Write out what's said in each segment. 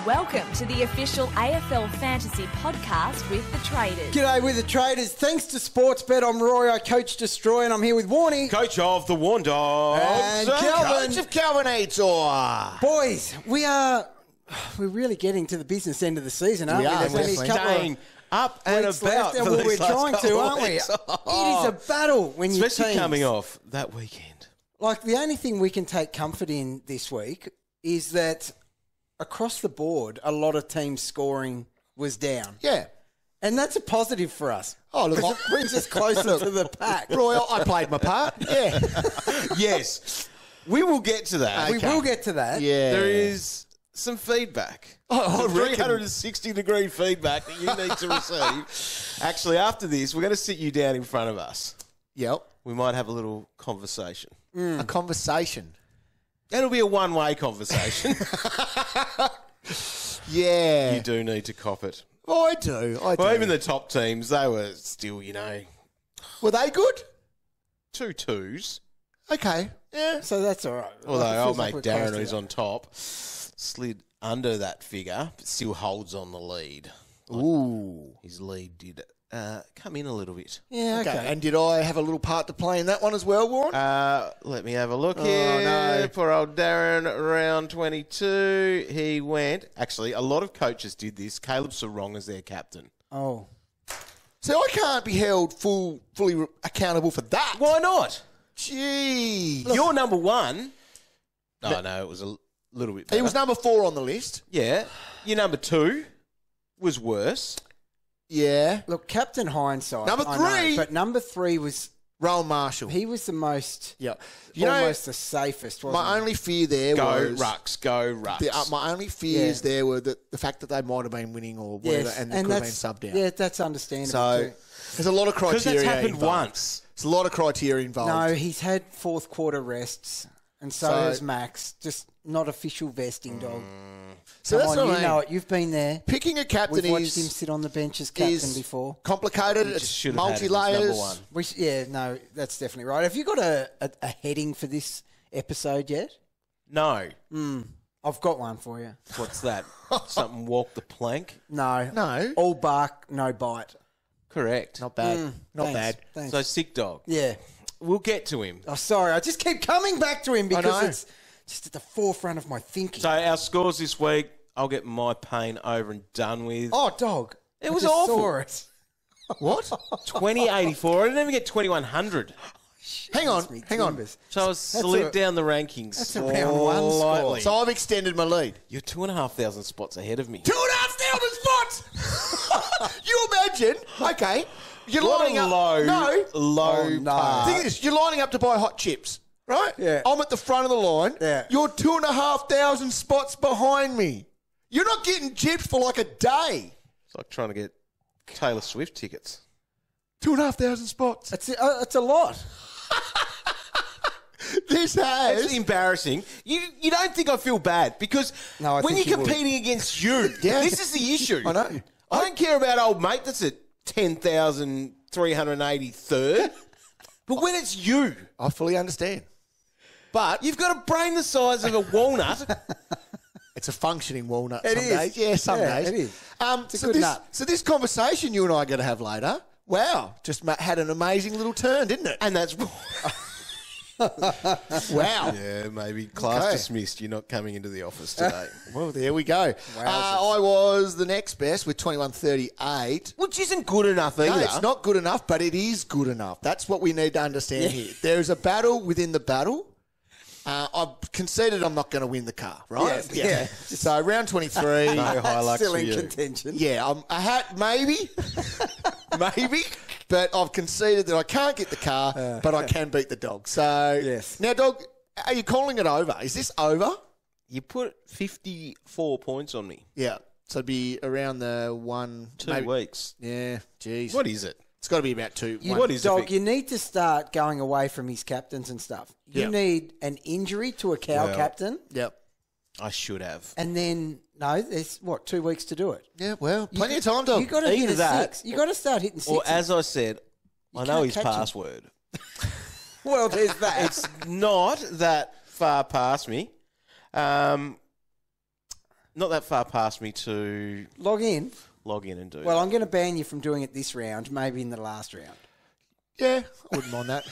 Welcome to the official AFL Fantasy podcast with the Traders. G'day with the Traders. Thanks to Sportsbet, I'm Roy, I coach Destroy, and I'm here with Warnie. Coach of the Warn Dogs. And Kelvin. Coach of Kelvinator. Boys, we're really getting to the business end of the season, aren't we? are, There's only a couple of Staying up and weeks about left, and for we're these last trying to, couple aren't we? weeks. It is a battle when you Especially coming off that weekend. Like, the only thing we can take comfort in this week is that across the board, a lot of teams' scoring was down. Yeah. And that's a positive for us. Oh, look, It brings us closer to the pack. Roy, I played my part. Yeah. Yes. We will get to that. We will get to that. Yeah. There is some feedback. I reckon. 360-degree feedback that you need to receive. Actually, after this, we're going to sit you down in front of us. Yep. We might have a little conversation. A conversation. It'll be a one-way conversation. Yeah. You do need to cop it. I do. Well, even the top teams, they were still, Were they good? 2 2s. Okay. Yeah. So that's all right. Although Like, it old feels mate like we're close Darren, to who's that. on top, slid under that figure, but still holds on the lead. Ooh. His lead did come in a little bit. Yeah, okay. Okay. And did I have a little part to play in that one as well, Warren? Let me have a look here. no. Poor old Darren, round 22. He went. Actually, a lot of coaches did this. Caleb Sarong as their captain. Oh. So I can't be held fully accountable for that. Why not? Gee. You're number one. No, it was a little bit better. He was number 4 on the list. Yeah. Your number 2 was worse. Yeah. Look, Captain Hindsight. Number I know, 3. but number 3 was, Rowan Marshall. he was the most, Yeah. almost the safest, wasn't my he? only fear there Go was... Rucks. Go Rucks. my only fears there were the fact that they might have been winning or whatever, and they could have been subbed out. Yeah, that's understandable So too. there's a lot of Because criteria that's happened involved. once. There's a lot of criteria involved. No, he's had fourth quarter rests, and so has Max. Just not official vesting, dog. so Come that's on, what you I mean. know it. You've been there. Picking a captain We've watched him is sit on the bench as captain before. complicated. Just It's should have had him as number multi-layers. one. No, that's definitely right. Have you got a heading for this episode yet? No. I've got one for you. What's that? Something walk the plank? No. No. All bark, no bite. Correct. Not bad. Not Thanks, bad. Thanks. So sick dog. Yeah. We'll get to him. Oh, sorry. I just keep coming back to him know. because it's just at the forefront of my thinking. So our scores this week, I'll get my pain over and done with. Oh, dog. It I was just awful. saw it. What? 2084. I didn't even get 2100. Hang on. That's me Hang on. timbers. So I was slid a- down the rankings. That's a round one score. slightly. So I've extended my lead. You're 2,500 spots ahead of me. 2,500 spots! You imagine? Okay. You're What lining a up. low, No. low no. par. Thing is, you're lining up to buy hot chips, right? Yeah. I'm at the front of the line. Yeah. You're 2,500 spots behind me. You're not getting chips for like a day. It's like trying to get Taylor Swift tickets. 2,500 spots. It's a lot. This has. It's embarrassing. You don't think I feel bad because No, I when think you're you would. competing against you, Yeah. this is the issue. I know. I don't care about old mate that's at 10,383rd. But when it's you, I fully understand. But you've got a brain the size of a walnut. it's a functioning walnut It some is. days. Yeah, some Yeah, days. it is. So a good this, nut. So this conversation you and I are going to have later, wow, just had an amazing little turn, didn't it? And that's Wow. yeah, maybe class Okay. dismissed. You're not coming into the office today. Well, there we go. I was the next best with 21.38. Which isn't good enough either. No, it's not good enough, but it is good enough. That's what we need to understand here. There is a battle within the battle. I've conceded I'm not going to win the car, right? Yeah. So round 23. No high luck Still for in you. contention. Yeah, I had maybe, but I've conceded that I can't get the car, but I can beat the dog. So Yes. Now, dog, are you calling it over? Is this over? You put 54 points on me. Yeah. So it'd be around the 2 weeks. Yeah. Jeez. What is it? It's got to be about 2. What is Dog, it? you need to start going away from his captains and stuff. You Yeah. need an injury to a cow captain, Yep. I should have. and then, no, there's, 2 weeks to do it. Yeah. Well, plenty of time, dog. You got to hit Either a that, 6. You got to start hitting 6. Or as I said, I know can't his catch him. password. Well, there's that. It's not that far past me. not that far past me to Log in. log in and do Well, that. I'm going to ban you from doing it this round, maybe in the last round. Yeah, I wouldn't mind that.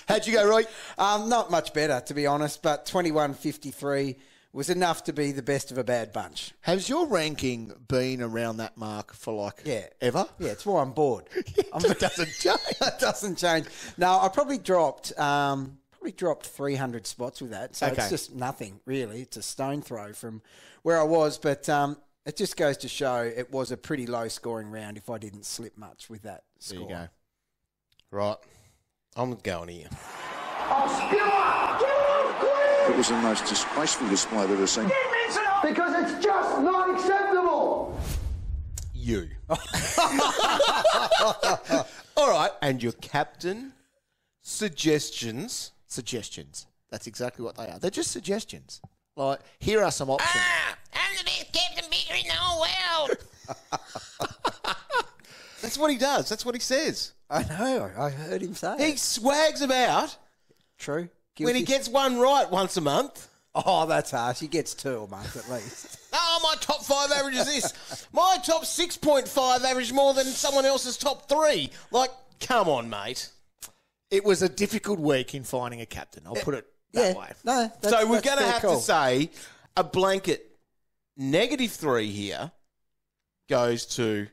How'd you go, Roy? Not much better, to be honest, but 21.53 was enough to be the best of a bad bunch. Has your ranking been around that mark for ever? Yeah, it's why I'm bored. It doesn't change. It doesn't change. No, I probably dropped 300 spots with that. So Okay. it's just nothing, really. It's a stone throw from where I was. But it just goes to show it was a pretty low-scoring round if I didn't slip much with that score. There you go. Right. I'm going here. It was the most disgraceful display I've ever seen. Because it's just not acceptable. You. All right. And your captain suggestions. Suggestions. That's exactly what they are. They're just suggestions. Like, here are some options. I'm the best captain bigger in the whole world. That's what he does. That's what he says. I know. I heard him say He it. swags about True. when he Guilty. gets one right once a month. Oh, that's harsh. He gets 2 a month at least. Oh, my top 5 average is this. My top 6.5 average more than someone else's top 3. Like, come on, mate. It was a difficult week in finding a captain. I'll put it that way. No, that's, So we're that's going to fair have call. to say a blanket -3 here goes to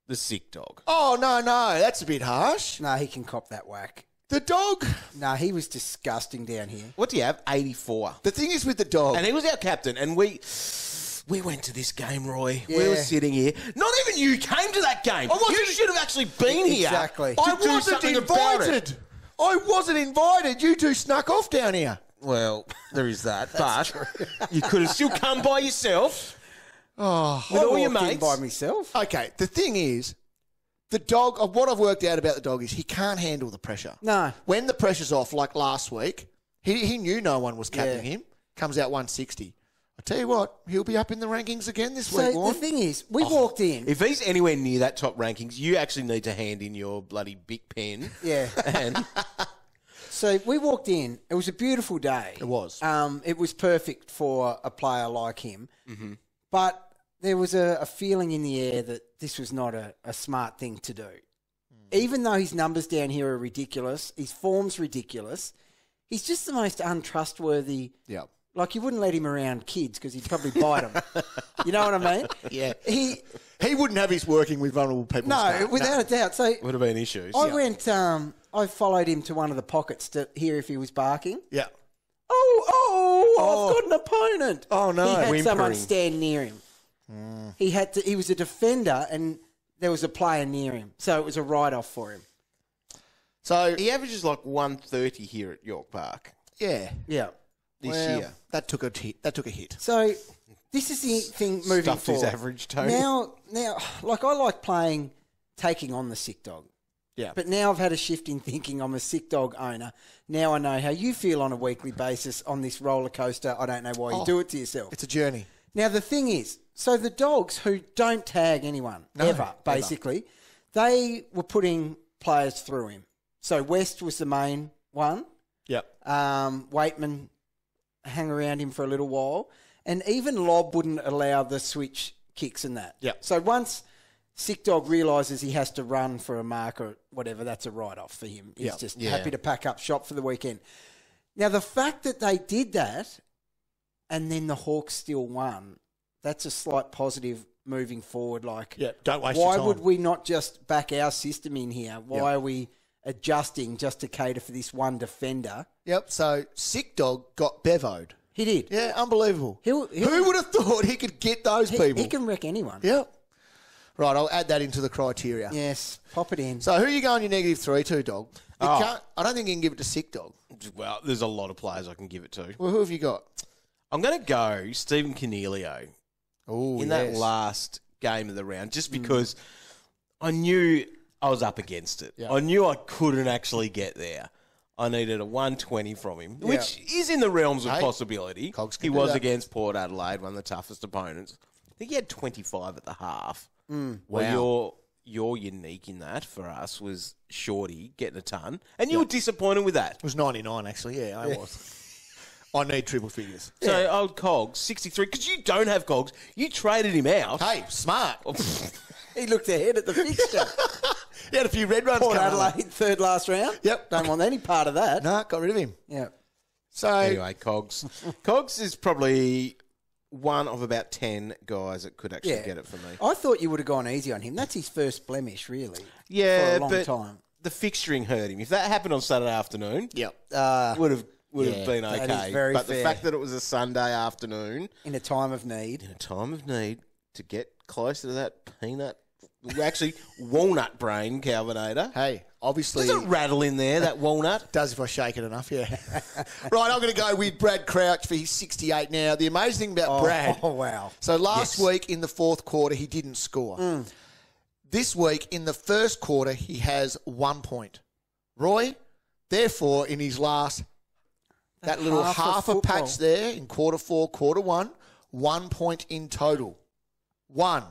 the sick dog. Oh, no. That's a bit harsh. No, he can cop that whack. The dog. No, he was disgusting down here. What do you have? 84. The thing is with the dog. And he was our captain, and we went to this game, Roy. We Yeah. were sitting here. Not even you came to that game. You should have actually been here. Exactly. I to do wasn't something about it. invited. I wasn't invited. You two snuck off down here. Well, there is that. But you could have still come by yourself. Oh, With I all your walked in mates. by myself. Okay, the thing is, the dog, what I've worked out about the dog is he can't handle the pressure. No. When the pressure's off, like last week, he knew no one was captaining Yeah. him, comes out 160. I tell you what, he'll be up in the rankings again this So week, the Warren. thing is, we walked in. If he's anywhere near that top rankings, you actually need to hand in your bloody big pen. Yeah. And So we walked in. It was a beautiful day. It was. It was perfect for a player like him. Mm-hmm. But there was a feeling in the air that this was not a smart thing to do. Even though his numbers down here are ridiculous, his form's ridiculous, he's just the most untrustworthy. Yeah. Like, you wouldn't let him around kids because he'd probably bite them. You know what I mean? Yeah. He He wouldn't have his working with vulnerable people. No, without a doubt. So would have been issues. I went, I followed him to one of the pockets to hear if he was barking. Yeah. Oh, I've got an opponent. Oh, no. He had Whimpering. someone stand near him. He was a defender and there was a player near him. So it was a write-off for him. So, He averages like 130 here at York Park yeah. Yeah. this Well, year. That took a hit. So this is the thing moving Stuffed his forward. average, Tony. Now, like, I like taking on the sick dog. Yeah. But now I've had a shift in thinking. I'm a sick dog owner. Now I know how you feel on a weekly basis on this roller coaster. I don't know why you do it to yourself. It's a journey. Now, the thing is, so the dogs who don't tag anyone, ever, basically, they were putting players through him. So West was the main one. Yep. Waitman hung around him for a little while. And even Lob wouldn't allow the switch kicks and that. Yep. So once Sick Dog realises he has to run for a mark or whatever, that's a write-off for him. He's just happy to pack up shop for the weekend. Now, the fact that they did that and then the Hawks still won, that's a slight positive moving forward. Like, Don't waste why your time. would we not just back our system in here? Why are we adjusting just to cater for this one defender? Yep. So, Sick Dog got bevoed. He did. Yeah, unbelievable. He'll- Who would have thought he could get those people? He can wreck anyone. Yep. Right, I'll add that into the criteria. Yes, pop it in. So, who are you going your -3 to, Dog? You can't, I don't think you can give it to Sick Dog. Well, there's a lot of players I can give it to. Well, who have you got? I'm going to go Stephen Cornelio Oh, in that last game of the round, just because I knew I was up against it. Yeah. I knew I couldn't actually get there. I needed a 120 from him, which is in the realms of Hey, possibility. Cogs He can do was that. against Port Adelaide, one of the toughest opponents. I think he had 25 at the half. Wow. Well, your unique in that for us was Shorty getting a ton, and you were disappointed with that. It was 99, actually. Yeah, I was. I need triple figures. So old Cogs, 63, because you don't have Cogs. You traded him out. Hey, smart. He looked ahead at the fixture. He had a few red runs Port coming. Adelaide, third last round. Yep. Don't want any part of that. No, got rid of him. Yeah. So Anyway, Cogs. Cogs is probably one of about 10 guys that could actually get it for me. I thought you would have gone easy on him. That's his first blemish, really. Yeah, for a long but time. the fixturing hurt him. If that happened on Saturday afternoon, would have been that okay. is very but fair. the fact that it was a Sunday afternoon, In a time of need. in a time of need, to get closer to that peanut, actually walnut brain Calvinator. hey, obviously Does it rattle in there, that walnut? does if I shake it enough, yeah. Right, I'm going to go with Brad Crouch for his 68 now. The amazing thing about Brad. Oh, wow. So last week in the fourth quarter, he didn't score. This week in the first quarter, he has 1 point. Roy, therefore, in his last, that little half of half a football. patch there in quarter four, quarter one, 1 point in total. One.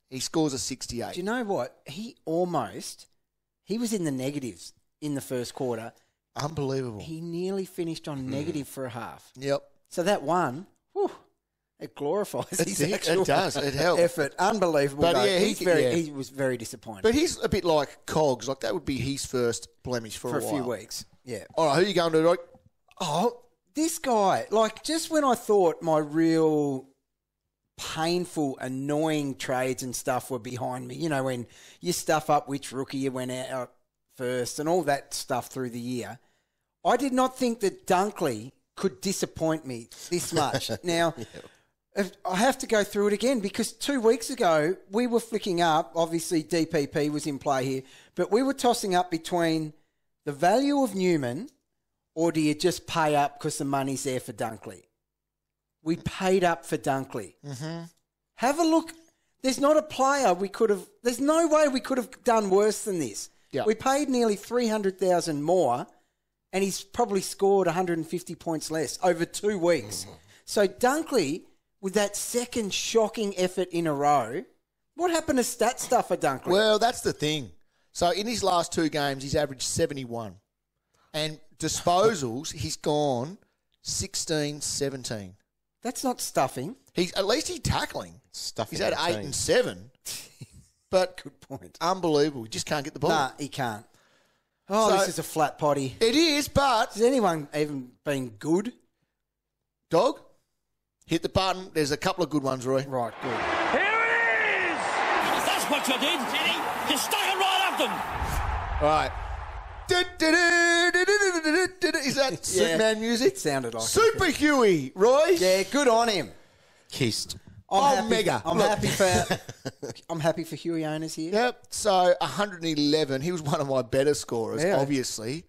He scores a 68. Do you know what? He was in the negatives in the first quarter. Unbelievable. He nearly finished on negative for a half. Yep. So that one, it glorifies his actual It does. It helps. effort. Unbelievable. But though. yeah, he was very disappointed But he's a bit like Cogs. Like, that would be his first blemish for for a a while. few weeks. Yeah. All right, who are you going to, Roy? Oh, this guy, like just when I thought my real painful, annoying trades and stuff were behind me, you know, when you stuff up which rookie you went out first and all that stuff through the year, I did not think that Dunkley could disappoint me this much. Now, I have to go through it again because 2 weeks ago we were flicking up, obviously DPP was in play here, but we were tossing up between the value of Newman or do you just pay up because the money's there for Dunkley? We paid up for Dunkley. Mm-hmm. Have a look. There's not a player there's no way we could have done worse than this. Yep. We paid nearly 300,000 more and he's probably scored 150 points less over 2 weeks. So Dunkley, with that second shocking effort in a row, what happened to stat stuff for Dunkley? Well, that's the thing. So in his last 2 games, he's averaged 71. And disposals, he's gone 16-17. That's not stuffing. At least he's tackling. Stuffing He's had 8 and 7. But Good point. unbelievable. He just can't get the ball. Nah, he can't. Oh, So- this is a flat potty. It is, but... Has anyone even been good? Dog, hit the button. There's a couple of good ones, Roy. Right, good. Here it is! That's what you did, Jenny. You stuck it right up them. All right. Is that Superman music? It sounded like Super Huey, Roy. Yeah, good on him. Kissed. Mega. I'm Look. happy for I'm happy for Huey owners here. Yep. So 111. He was one of my better scorers, Yeah. obviously.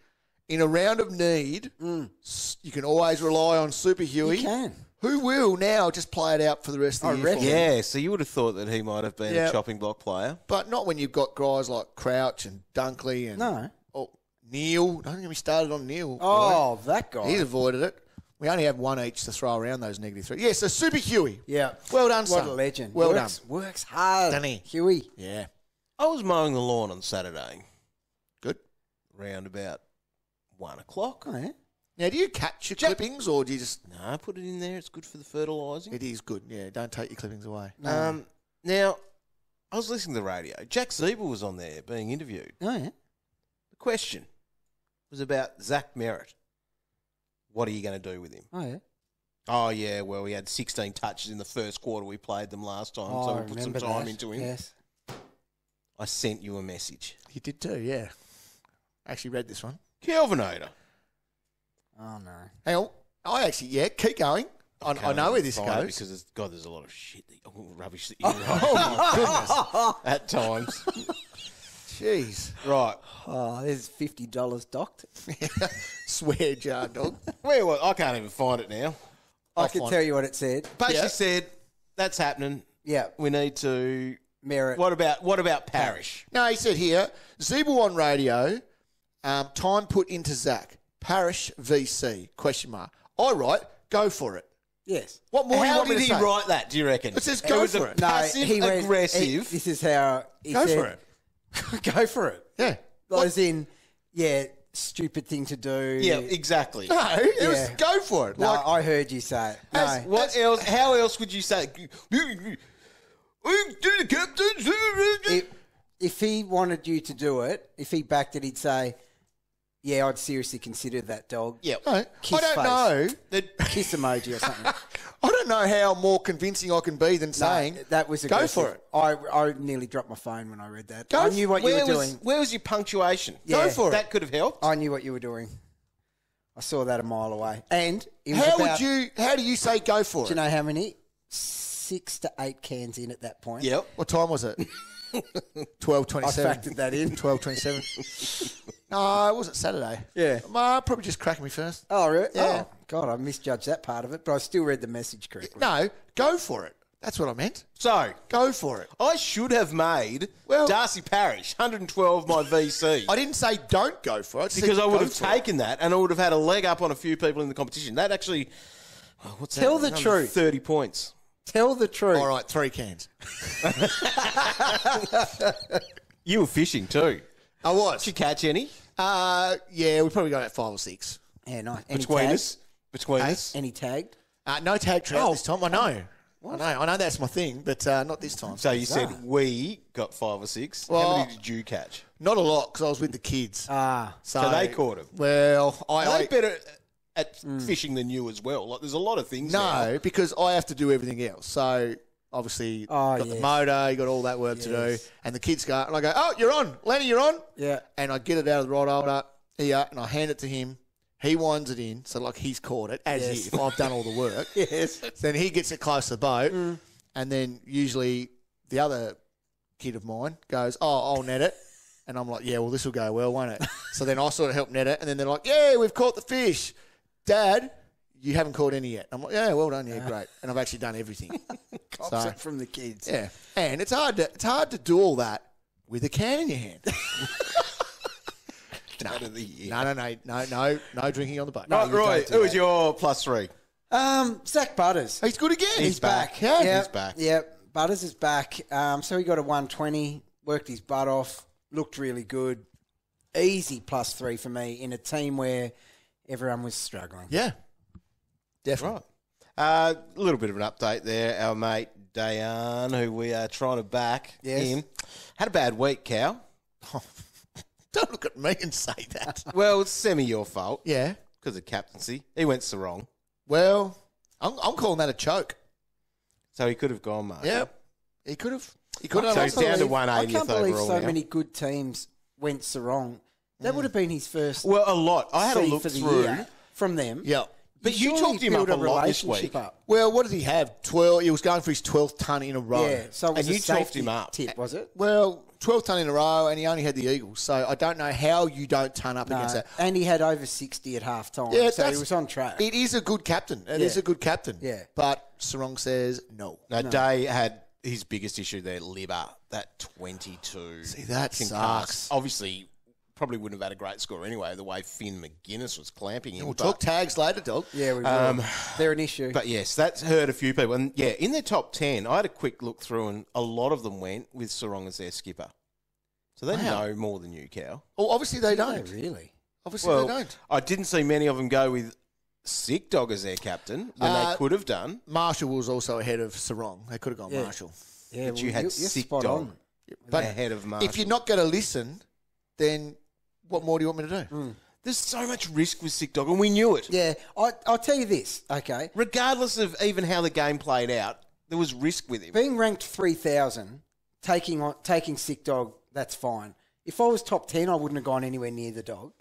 In a round of need, you can always rely on Super Huey. You can. Who will now just play it out for the rest of the I year? reckon. for me. Yeah, so you would have thought that he might have been Yeah. a chopping block player. But not when you've got guys like Crouch and Dunkley and No. Neale. Don't get me started on Neale. Oh, that guy. He's avoided it. We only have one each to throw around those negative 3. Yeah, so Super Huey. yeah. Well done, What son. a legend. Well works, done. Works hard. Doesn't he? Huey. Yeah. I was mowing the lawn on Saturday, Good. round about 1 o'clock. Oh, yeah. Now, do you catch your clippings or do you just... No, I put it in there. It's good for the fertilising. It is good. Yeah, don't take your clippings away. Now, I was listening to the radio. Jack Siebel was on there being interviewed. Oh, yeah. The question was about Zach Merritt. What are you going to do with him? Oh, yeah. Oh, yeah, well, we had 16 touches in the first quarter. We played them last time, Oh, so I we put some remember time that. into him. Yes. I sent you a message. You did too, yeah. I actually read this one. Kelvinator. Oh, no. Hang on. I actually, yeah, keep going. I know where this Find it goes. Because, there's a lot of shit, rubbish that you write at times. Jeez. Right. Oh, there's $50 docked. Swear jar, dog. Where was I can't even find it now. I can tell you what it said. Basically Yeah. said, that's happening. Yeah. We need to... Merritt. What about Parish? No, he said here, Zeeble on radio, time put into Zach. Parish VC, question mark. I write, go for it. Yes. What more do you How want me did to he say? write that, do you reckon? It says go was for a it. passive, went- aggressive. this is how he Go said, for it. go for it. Yeah. As in, yeah, stupid thing to do. Yeah, exactly. No, it was go for it. No, Like, I heard you say it. No. What else? How else would you say? If he wanted you to do it, if he backed it, he'd say, yeah, I'd seriously consider that dog. Yeah. no, Kiss I don't know. Kiss emoji or something. I don't know how more convincing I can be than saying that was go aggressive. for it. I nearly dropped my phone when I read that. Go I knew what you were doing. Where was your punctuation? Yeah. Go for it. That could have helped. I knew what you were doing. I saw that a mile away. And it was How about, How do you say go for do it? you know how many? 6 to 8 cans in at that point. Yep. What time was it? 12:27. I factored that in. 12:27. No, was it Saturday? Yeah. Probably just cracking me first. Oh, really? Yeah. Oh, God, I misjudged that part of it, but I still read the message correctly. No, go for it. That's what I meant. So, Go for it. I should have made Well- Darcy Parish 112 my VC. I didn't say don't go for it. Because I would go have for it. taken that and I would have had a leg up on a few people in the competition. That actually, what's Tell that? the Another truth. 30 points. Tell the truth. All right, 3 cans. You were fishing too. I was. Did you catch any? Yeah, we probably got about 5 or 6. Yeah, nice. Any Between tagged? us? Between us? Any tagged? No tag trout this time. I know. I know that's my thing, but not this time. So you said we got 5 or 6. How Well- many did you catch? Not a lot because I was with the kids. So they caught him. Well, Are I they better at fishing than you as well? Like, there's a lot of things now. no, because I have to do everything else. So obviously, you got the yes. motor, you got all that work to do, Yes. and the kids go, and I go, "Oh, you're on, Lenny, you're on." Yeah. And I get it out of the rod holder here, and I hand it to him. He winds it in, so like he's caught it as Yes. if I've done all the work. Yes. Then he gets it close to the boat, and then usually the other kid of mine goes, "Oh, I'll net it," and I'm like, "Yeah, well, this will go well, won't it?" So then I sort of help net it, and then they're like, "Yeah, we've caught the fish, Dad. You haven't caught any yet." I'm like, "Yeah, well done, yeah, great," and I've actually done everything. Cops it from the kids. Yeah, and it's hard to do all that with a can in your hand. No drinking on the boat. Right, Roy, who was your +3? Zach Butters. He's good again. He's back. Yeah, Yep. he's back. Yep. Butters is back. So he got a 120, worked his butt off, looked really good. Easy +3 for me in a team where everyone was struggling. Yeah, definitely. A little bit of an update there. Our mate Dayan, who we are trying to back in, had a bad week, Cow. Don't look at me and say that. Well, it's semi your fault. Yeah. Because of captaincy. He went so wrong. Well, I'm calling that a choke. So he could have gone, Mark. Yep. He could have. He could have. So he's down to I 180th can't believe overall so now. many good teams went Sarong. That would have been his first Well, a lot. I had a C look for the through. year from them. Yeah. But you surely talked him up build a lot this relationship week. up. Well, what did he have? 12. He was going for his 12th ton in a row. Yeah, so it was And a you talked safety him up. tip, was it? Well, 12 ton in a row, and he only had the Eagles. So I don't know how you don't ton up against that. And he had over 60 at half time, Yeah, so he that's- was on track. It is a good captain. It is Yeah. a good captain. Yeah. But Sarong says no. No, Day had his biggest issue there, Libba, that 22. See, that concussed. sucks. Obviously, probably wouldn't have had a great score anyway, the way Finn Maginness was clamping him. We'll but- talk tags later, dog. Yeah, we will. They're an issue. But yes, that's hurt a few people. And yeah, in their top 10, I had a quick look through and a lot of them went with Sarong as their skipper. So they know more than you, Cow. Well, obviously they No, don't. really? Obviously they don't. I didn't see many of them go with Sick Dog as their captain when they could have done. Marshall was also ahead of Sarong. They could have gone Yeah. Marshall. Yeah, But you had you're Sick spot Dog on. But ahead of Marshall. if you're not going to listen, then what more do you want me to do? There's so much risk with Sick Dog, and we knew it. Yeah, I'll tell you this, okay? Regardless of even how the game played out, there was risk with him. Being ranked 3,000, taking Sick Dog, that's fine. If I was top 10, I wouldn't have gone anywhere near the dog.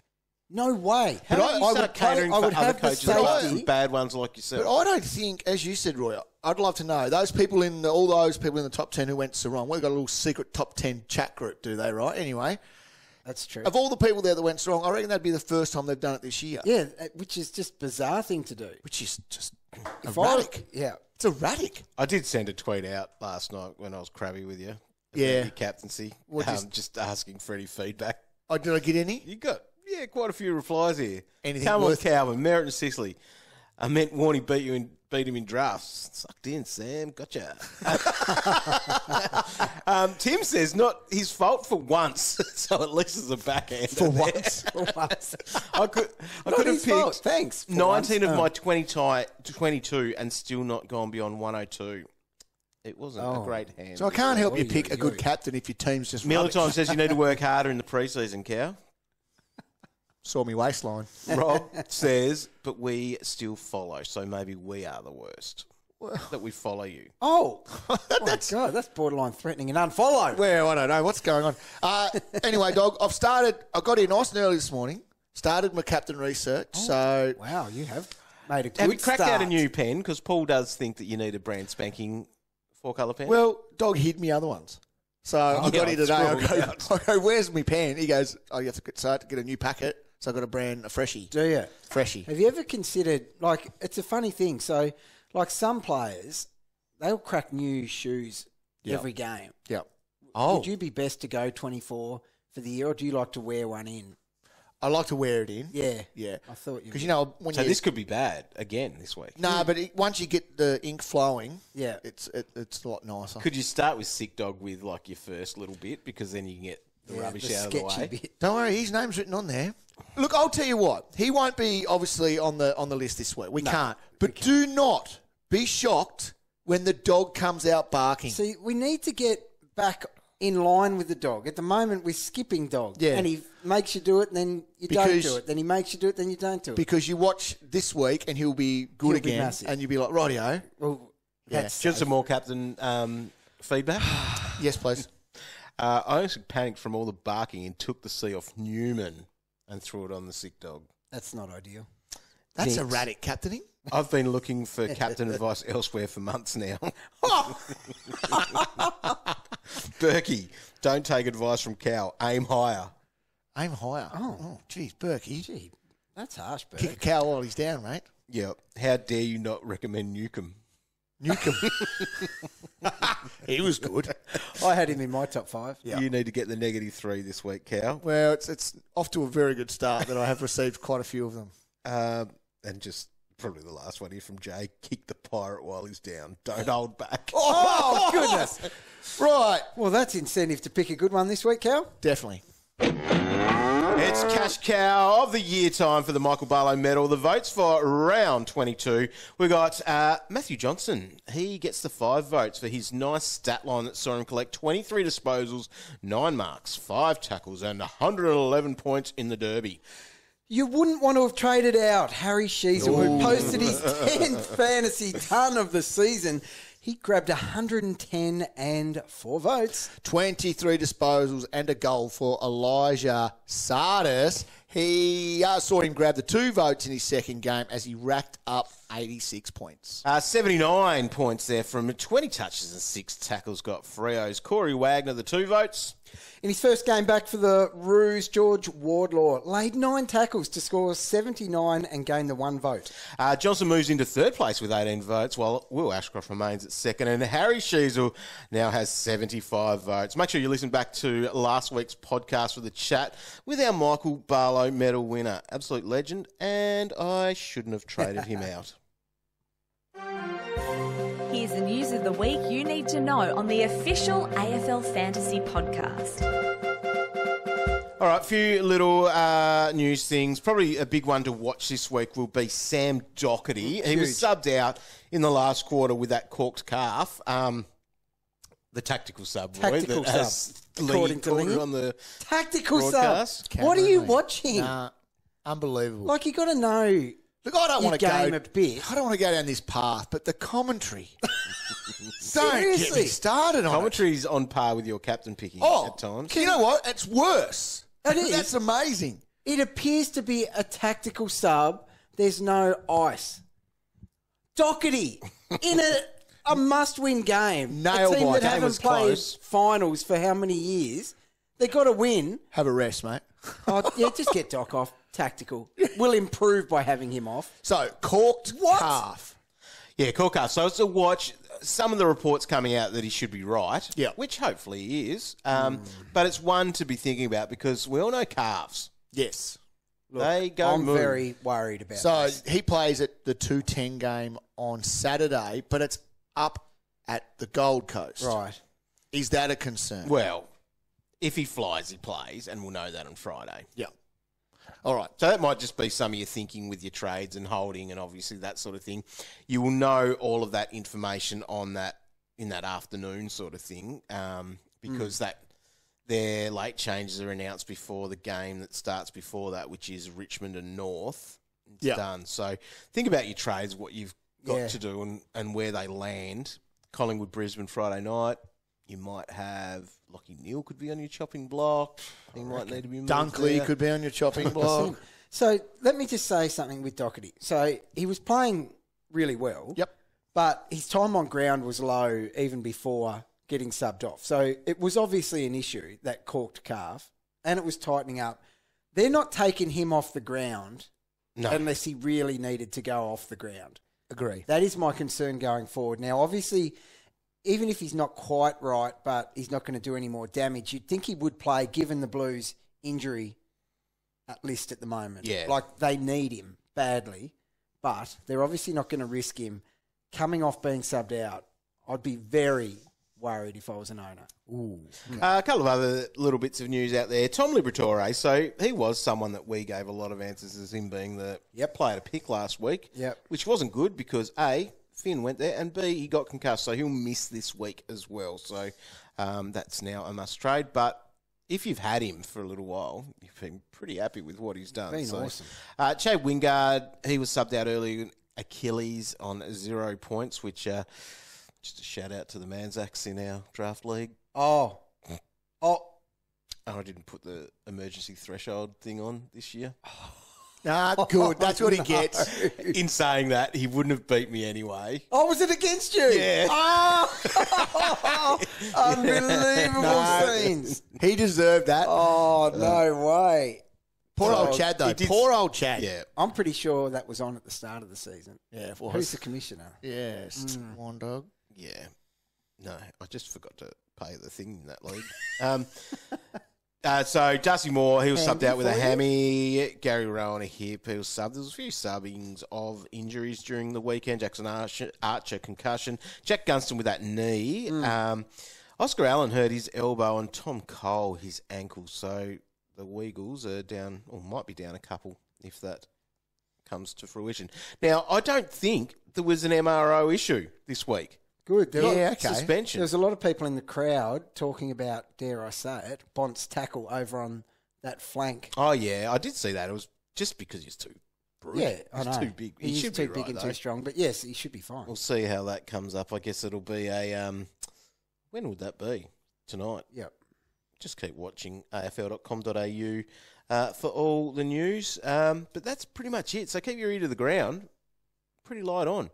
No way. How about you start catering I for would other have the coaches apart from safety. bad ones like yourself? But I don't think, as you said, Roy, I'd love to know, those people all those people in the top 10 who went Sarong, we've got a little secret top 10 chat group, do they, right? Anyway, That's true. of all the people there that went Sarong, I reckon that'd be the first time they've done it this year. Yeah, which is just bizarre thing to do. Which is just If erratic. Yeah. It's erratic. I did send a tweet out last night when I was crabby with you. About Yeah. your captaincy. Just asking for any feedback. Did I get any? You got, quite a few replies here. Anything Come on, worth- Calvin, Merritt and Sicily. I meant Warnie beat him in drafts. Sucked in, Sam. Gotcha. Tim says not his fault for once, so at least it's a backhand. For once. I could have picked Thanks. 19 of my 22 and still not gone beyond 102. It wasn't a great hand. So I can't help you pick a good captain if your team's just Militime says you need to work harder in the preseason, Cow. Saw me waistline. Rob says, but we still follow, so maybe we are the worst. That we follow you. Oh, that's borderline threatening and unfollow. Well, I don't know what's going on. Anyway, dog, I got in nice and early this morning. Started my captain research. So wow, you have made a good Have we cracked start. out a new pen? Because Paul does think that you need a brand spanking 4-colour pen. well, dog hid me other ones. So I got in today. I go, where's my pen? He goes, oh, you have to get a new packet. So I got a freshie. Do you? Freshie. Have you ever considered, like, it's a funny thing. So, like, some players, they'll crack new shoes every game. Yep. Would you be best to go 24 for the year, or do you like to wear one in? I like to wear it in. Yeah. Yeah. I thought you Because, would. when so this could be bad again this week. No, but once you get the ink flowing, Yeah. it's a lot nicer. Could you start with Sick Dog with like your first little bit, because then you can get the rubbish out of the sketchy way. bit. Don't worry, his name's written on there. Look, I'll tell you what. He won't be obviously on the list this week. We can't. But do not be shocked when the dog comes out barking. See, we need to get back in line with the dog. At the moment, we're skipping dog. Yeah. And he makes you do it, and then you don't do it. Then he makes you do it, then you don't do it. Because you watch this week and he'll be good He'll be again, massive. and you'll be like, rightio. Well, Yeah. that's Do you have some more captain feedback? Yes, please. I actually panicked from all the barking and took the C off Newman and threw it on the Sick Dog. That's not ideal. That's Thanks. erratic captaining. I've been looking for captain advice elsewhere for months now. Berkey, don't take advice from Cow. Aim higher. Aim higher. Oh, geez, Berkey. Gee, that's harsh, Bert. Kick a cow while he's down, mate. Yeah. How dare you not recommend Newcomb? Newcomb. He was good. I had him in my top 5. Yeah. You need to get the -3 this week, Cow. Well, it's off to a very good start that I have received quite a few of them. And just probably the last one here from Jay. Kick the pirate while he's down. Don't hold back. Oh, goodness. Right. Well, that's incentive to pick a good one this week, Cal. Definitely. It's Cash Cow of the year time for the Michael Barlow Medal. The votes for round 22. We got Matthew Johnson. He gets the 5 votes for his nice stat line that saw him collect 23 disposals, 9 marks, 5 tackles, and 111 points in the Derby. You wouldn't want to have traded out Harry Sheezel, who posted his 10th fantasy ton of the season. He grabbed 110 and 4 votes. 23 disposals and a goal for Elijah Sardis. He saw him grab the 2 votes in his second game as he racked up 86 points. 79 points there from 20 touches and 6 tackles got Freo's. Corey Wagner, the 2 votes. In his first game back for the Roos, George Wardlaw laid 9 tackles to score 79 and gain the 1 vote. Johnson moves into 3rd place with 18 votes, while Will Ashcroft remains at 2nd. And Harry Sheezel now has 75 votes. Make sure you listen back to last week's podcast for the chat with our Michael Barlow Medal winner. Absolute legend, and I shouldn't have traded him out. Here's the news of the week you need to know on the official AFL Fantasy podcast. All right, a few little news things. Probably a big one to watch this week will be Sam Docherty. He was subbed out in the last quarter with that corked calf. The tactical sub, Roy, Tactical that has sub, according to called it Lee. on the Tactical broadcast. sub. What are you watching? Nah, unbelievable. Like, you got to know. Look, I don't your want to game go a bit. I don't want to go down this path, but the commentary. Don't get me Seriously. started on it. Commentary's on par with your captain picking at times. You know what? It's worse. It is. That's amazing. It appears to be a tactical sub. There's no ice. Docherty in a must-win game. Nail a team biter. that Game was haven't played close. finals for how many years? They got to win. Have a rest, mate. Oh, yeah, just get Doc off. Tactical. We'll improve by having him off. So, corked What? calf. Yeah, corked calf. So it's a watch. Some of the reports coming out that he should be right, Yeah. which hopefully he is. But it's one to be thinking about because we all know calves. Yes. They go I'm moon. very worried about So this. he plays at the 2:10 game on Saturday, but it's up at the Gold Coast. Right. Is that a concern? Well, if he flies, he plays, and we'll know that on Friday. Yeah. All right. So that might just be some of your thinking with your trades and holding and obviously that sort of thing. You will know all of that information on that in that afternoon sort of thing because that their late changes are announced before the game that starts before that, which is Richmond and North. It's done. So think about your trades, what you've got to do and where they land. Collingwood, Brisbane, Friday night. You might have Lachie Neale could be on your chopping block. He might need to be moved Dunkley there. could be on your chopping block. So let me just say something with Docherty. So he was playing really well. Yep. But his time on ground was low even before getting subbed off. So it was obviously an issue, that corked calf, and it was tightening up. They're not taking him off the ground unless he really needed to go off the ground. Agree. That is my concern going forward. Now, obviously, even if he's not quite right, but he's not going to do any more damage, you'd think he would play given the Blues' injury list at the moment. Yeah. Like, they need him badly, but they're obviously not going to risk him coming off being subbed out. I'd be very worried if I was an owner. A couple of other little bits of news out there. Tom Liberatore, so he was someone that we gave a lot of answers as him being the player to pick last week, which wasn't good because, A, Finn went there, and B, he got concussed, so he'll miss this week as well. So that's now a must trade. But if you've had him for a little while, you've been pretty happy with what he's done. Been awesome. Chad Wingard, he was subbed out early, Achilles on 0 points, which just a shout out to the Manzacs in our draft league. Oh. I didn't put the emergency threshold thing on this year. Nah, good. That's what he gets. In saying that, he wouldn't have beat me anyway. Oh, was it against you? Yeah. Oh, unbelievable scenes. He deserved that. Oh, no way. Poor old Chad, though. Poor old Chad. Yeah. I'm pretty sure that was on at the start of the season. Yeah, it was. Who's the commissioner? Yes. One dog. Yeah. No, I just forgot to pay the thing in that league. So Darcy Moore, he was subbed out with a hammy. Gary Rowe on a hip, he was subbed. There was a few subbings of injuries during the weekend. Jackson Archer concussion. Jack Gunston with that knee. Oscar Allen hurt his elbow, and Tom Cole his ankle. So the Weagles are down, or might be down a couple if that comes to fruition. Now, I don't think there was an MRO issue this week. Good. Suspension. There's a lot of people in the crowd talking about, dare I say it, Bont's tackle over on that flank. Oh, yeah, I did see that. It was just because he's too brutal. Yeah, I know. He's too big. He should is too be big right, and though. too strong. But yes, he should be fine. We'll see how that comes up. I guess it'll be a... when would that be? Tonight. Yep. Just keep watching afl.com.au for all the news. But that's pretty much it. So keep your ear to the ground. Pretty light on.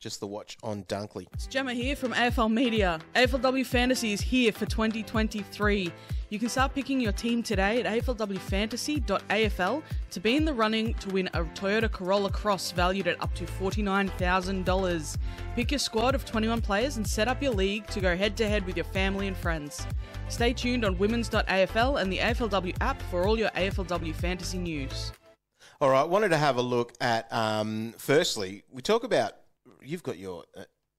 Just the watch on Dunkley. It's Gemma here from AFL Media. AFLW Fantasy is here for 2023. You can start picking your team today at aflwfantasy.afl to be in the running to win a Toyota Corolla Cross valued at up to $49,000. Pick your squad of 21 players and set up your league to go head-to-head with your family and friends. Stay tuned on women's.afl and the AFLW app for all your AFLW Fantasy news. All right, wanted to have a look at, firstly, we talk about, you've got your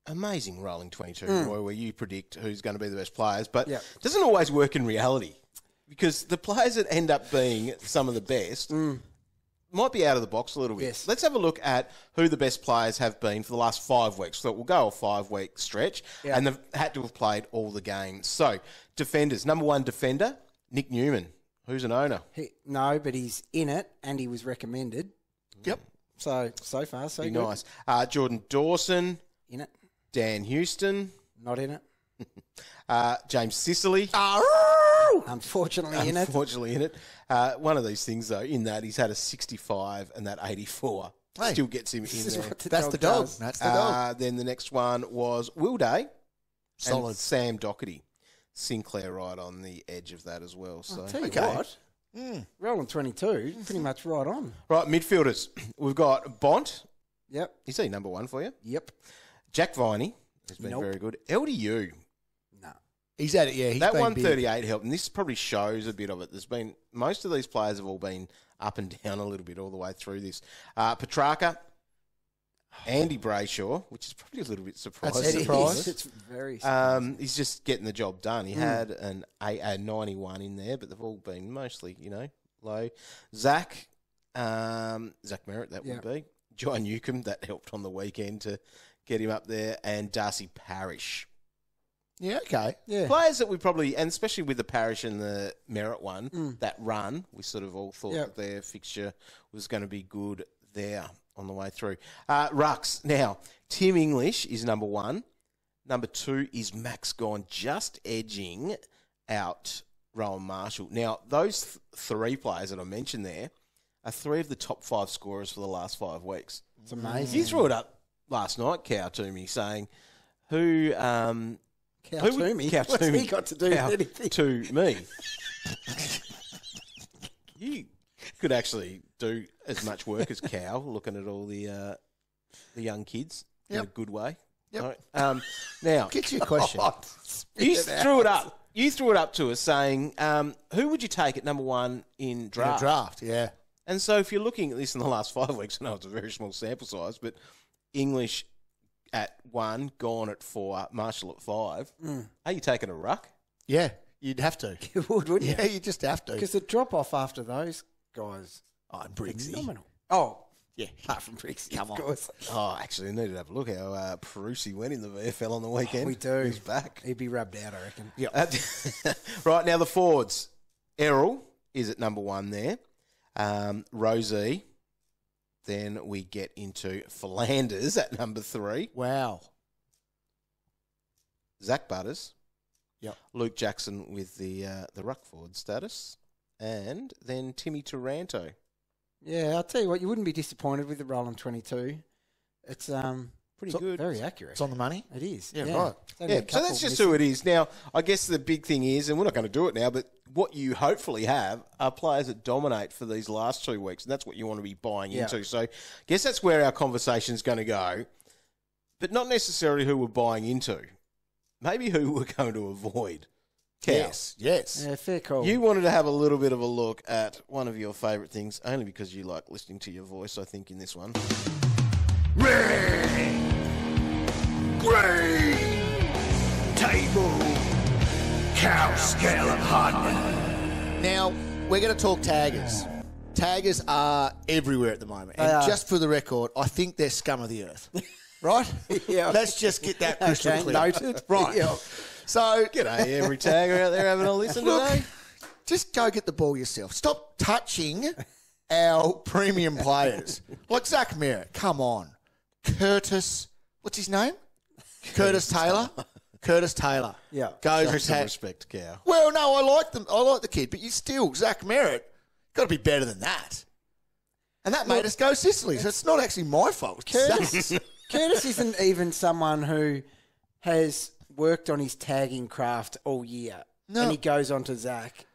amazing rolling 22, Roy, where you predict who's going to be the best players, but it doesn't always work in reality because the players that end up being some of the best might be out of the box a little bit. Yes. Let's have a look at who the best players have been for the last 5 weeks. So we'll go a 5-week stretch, and they've had to have played all the games. So, defenders. Number 1 defender, Nic Newman. Who's an owner? No, but he's in it, and he was recommended. Yep. So far, so Be good. nice. Jordan Dawson. In it. Dan Houston. Not in it. James Sicily. Unfortunately in it. Unfortunately in it. One of these things, though, in that he's had a 65 and that 84. Hey, still gets him in there. That's the dog. does. That's the dog. Then the next one was Will Day. Solid. And Sam Docherty. Sinclair right on the edge of that as well. So I'll tell you what. Rolling 22, pretty much right on. Right, midfielders. We've got Bont. Yep. Is he number 1 for you? Yep. Jack Viney has been Nope. very good. LDU. No. He's at it, yeah. He's That been 138 helped, and this probably shows a bit of it. There's been most of these players have all been up and down a little bit all the way through this. Petrarca, Andy Brayshaw, which is probably a little bit surprising. It's very surprising. He's just getting the job done. He had a 91 in there, but they've all been mostly, low. Zach Merritt, that would be. John Newcomb, that helped on the weekend to get him up there, and Darcy Parish. Yeah, okay. Yeah. Players that we probably, and especially with the Parish and the Merritt one, that run, we sort of all thought that their fixture was going to be good there on the way through. Rucks. Now, Tim English is number 1. Number 2 is Max Gone, just edging out Rowan Marshall. Now, those 3 players that I mentioned there are 3 of the top 5 scorers for the last 5 weeks. It's amazing. You threw it up last night, Cow, to me, saying, who... What's he got to do with anything? To me. You could actually do as much work as Cow, looking at all the young kids in a good way. Yep. Right. Now, Get you a question. you threw it up. You threw it up to us saying, who would you take at number 1 in draft? Draft, yeah. And so if you're looking at this in the last 5 weeks, I know it's a very small sample size, but English at 1, Gone at 4, Marshall at 5. Are you taking a ruck? Yeah, you'd have to. You would, wouldn't you? Yeah, you just have to. Because the drop-off after those guys and Briggsy. phenomenal. Oh, Yeah. apart from Briggsy, Come on. of course. Oh, actually, I needed to have a look how Perussi went in the VFL on the weekend. We do. He's back. He'd be rubbed out, I reckon. Yeah. Right, now the forwards. Errol is at number 1 there. Rosie. Then we get into Philanders at number 3. Wow. Zach Butters. Yep. Luke Jackson with the ruck forward status. And then Timmy Taranto. Yeah, I'll tell you what, you wouldn't be disappointed with the Roland 22. It's pretty good. Very accurate. It's on the money? It is. Yeah, right. Only a So couple that's just missing. who it is. Now, I guess the big thing is, and we're not going to do it now, but what you hopefully have are players that dominate for these last 2 weeks, and that's what you want to be buying into. So I guess that's where our conversation's going to go, but not necessarily who we're buying into. Maybe who we're going to avoid. Yes. Yeah, fair call. You wanted to have a little bit of a look at one of your favourite things, only because you like listening to your voice, I think, in this one. Red, green, table, cow scale of hardness. Now, we're going to talk taggers. Taggers are everywhere at the moment. And just for the record, I think they're scum of the earth. Right? Yeah. Let's just get that crystal Okay, clear. noted. Right. Yeah. So, G'day, every tagger out there having a listen look, today. just go get the ball yourself. Stop touching our premium players. Like Zach Merritt, come on. Curtis, what's his name? Curtis Taylor. Curtis Taylor. Yeah. Goes Show and some respect, Cow. Well, no, I like them. I like the kid, but you still, Zach Merritt, got to be better than that. And that made us go Sicily, so it's not actually my fault. Curtis isn't even someone who has worked on his tagging craft all year. No. And he goes on to Zach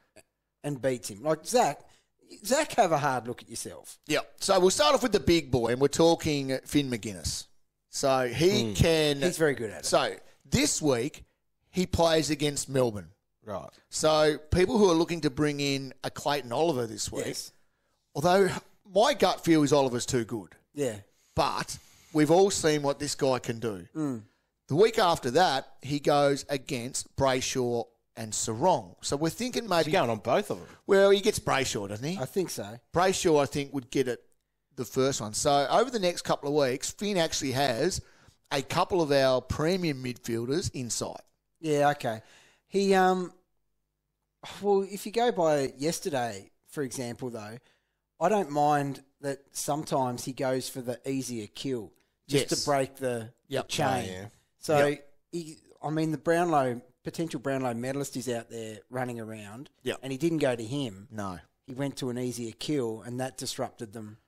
and beats him. Like, Zach, have a hard look at yourself. Yeah. So we'll start off with the big boy, and we're talking Finn Maginness. So he can... He's very good at it. So this week, he plays against Melbourne. Right. So people who are looking to bring in a Clayton Oliver this week, Yes. although my gut feel is Oliver's too good, Yeah. but we've all seen what this guy can do. The week after that, he goes against Brayshaw and Sarong. So we're thinking maybe... He's going on both of them. Well, he gets Brayshaw, doesn't he? I think so. Brayshaw, I think, would get it the first one. So over the next couple of weeks, Finn actually has a couple of our premium midfielders inside. Yeah, okay. He, well, if you go by yesterday, for example, though, I don't mind that sometimes he goes for the easier kill just to break the chain. Oh, yeah. So, the potential Brownlow medalist is out there running around, and he didn't go to him. No. He went to an easier kill, and that disrupted them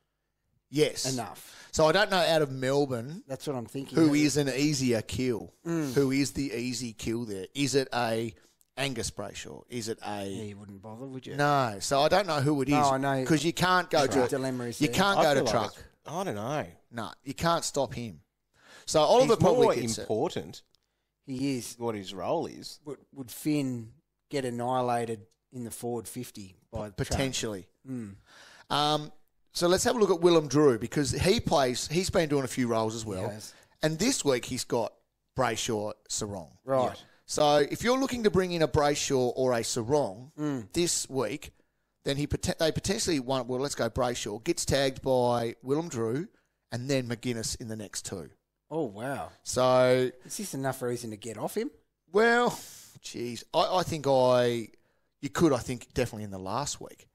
Yes. enough. So I don't know out of Melbourne That's what I'm thinking. who is an easier kill. Who is the easy kill there? Is it a Angus Brayshaw? Is it a... Yeah, you wouldn't bother, would you? No. So I don't know who it is. No, I know. Because you can't go The to... dilemma is You there. can't I go to feel like truck. I don't know. No. You can't stop him. So Oliver He's probably more gets it. important He is. what his role is. Would Finn get annihilated in the forward 50 by the truck? Potentially. So let's have a look at Willem Drew because he's been doing a few roles as well. Yes. And this week he's got Brayshaw, Sarong. Right. Yeah. So if you're looking to bring in a Brayshaw or a Sarong this week, then they potentially want, well, let's go Brayshaw, gets tagged by Willem Drew and then Maginness in the next two. Oh, wow. So, Is this enough reason to get off him? well, geez, I think you could, definitely in the last week.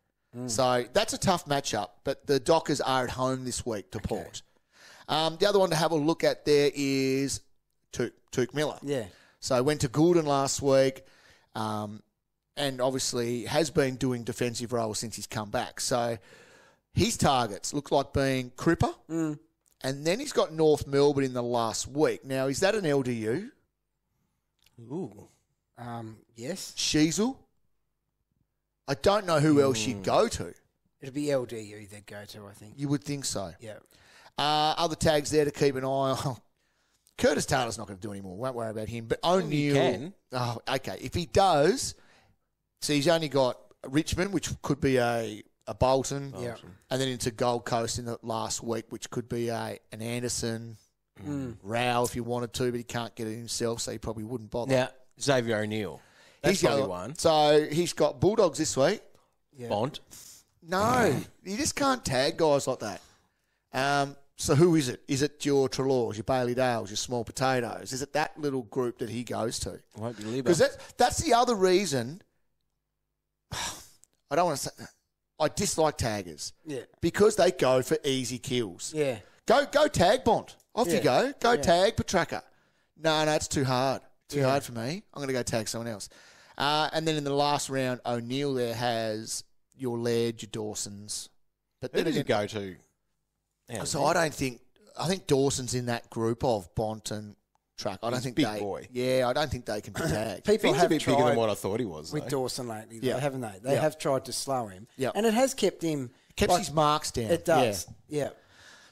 So that's a tough matchup, but the Dockers are at home this week to Port. The other one to have a look at there is Took Miller. Yeah. So went to Goulden last week and obviously has been doing defensive roles since he's come back. So his targets look like being Cripper and then he's got North Melbourne in the last week. Now, is that an LDU? Ooh. Yes. Sheasel? I don't know who else you'd go to. It'd be LDU they'd go to, I think. You would think so. Yeah. Other tags there to keep an eye on. Curtis Taylor's not going to do any more. Won't worry about him. But O'Neill. He can. Oh, okay. If he does, so he's only got Richmond, which could be a Bolton. Yeah. And then into Gold Coast in the last week, which could be an Anderson, Rao if you wanted to, but he can't get it himself, so he probably wouldn't bother. Now, Xavier O'Neill. That's probably one. So he's got Bulldogs this week. Yeah. Bont. No, you just can't tag guys like that. So who is it? Is it your Trelaws, your Bailey Dales, your Small Potatoes? Is it that little group that he goes to? Won't be Libba. Because that's the other reason I don't want to say I dislike taggers. Yeah. Because they go for easy kills. Yeah. Go tag Bont. Off you go. Go Yeah. tag Petraka. No, it's too hard. Too hard for me. I'm going to go tag someone else. And then in the last round, O'Neill there has your Laird, your Dawsons. But Who then does he again, go to? Yeah, so I think Dawson's in that group of Bont and Truck. I don't He's think big boy. Yeah, I don't think they can be tagged. People Finn's a have bit bigger tried than what I thought he was. with though. Dawson lately, though, Yeah. haven't they? They Yeah. have tried to slow him. Yeah. And it has kept him... Keeps like, his marks down. It does. Yeah.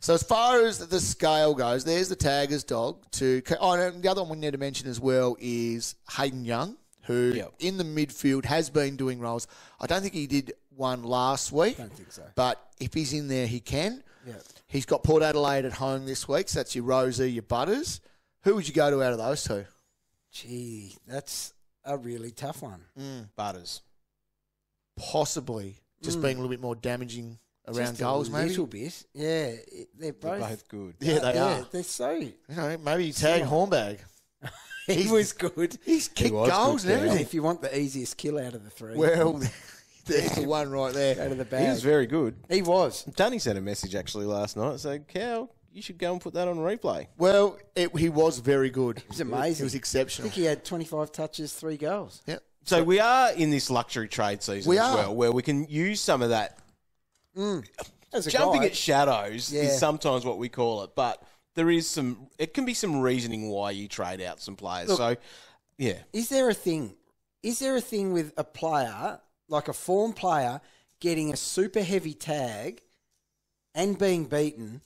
So as far as the scale goes, there's the tagger's dog. And the other one we need to mention as well is Hayden Young, who in the midfield has been doing roles. I don't think he did one last week. Don't think so. But if he's in there, he can. Yeah. He's got Port Adelaide at home this week, so that's your Rosie, your Butters. Who would you go to out of those two? Gee, that's a really tough one. Butters. Possibly just being a little bit more damaging around Just goals, a maybe. little bit. Yeah, they're They're both... both good. Yeah, they are. They're so... You know, maybe you tag Hornbag. He was good. He's kicked was goals good, and yeah. everything. If you want the easiest kill out of the three, Well, there's the one right there. go to the He bag. was very good. He was. Dunny sent a message actually last night saying, Cal, you should go and put that on replay. Well, he was very good. It was amazing. He was I exceptional. think he had 25 touches, 3 goals. Yep. So we are in this luxury trade season We as are. well, where we can use some of that. As a Jumping guy, at shadows Yeah. is sometimes what we call it, but there is it can be some reasoning why you trade out some players. Look, so, yeah. Is there a thing with a player, like a form player, getting a super heavy tag and being beaten,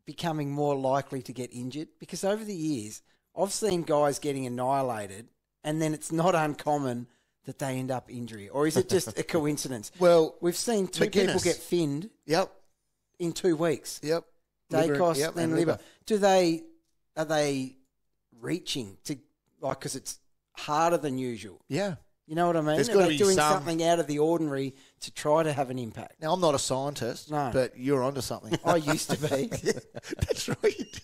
becoming more likely to get injured? Because over the years, I've seen guys getting annihilated and then it's not uncommon that they end up injury. Or is it just a coincidence? Well, We've seen 2 people Maginness. get finned Yep. in 2 weeks. Yep. Dacos, Yep, then and Libba. Are they reaching to, like, because it's harder than usual? Yeah. You know what I mean? There's Are gotta they be doing some- something out of the ordinary to try to have an impact? Now, I'm not a scientist, No. but you're onto something. I used to be. That's right.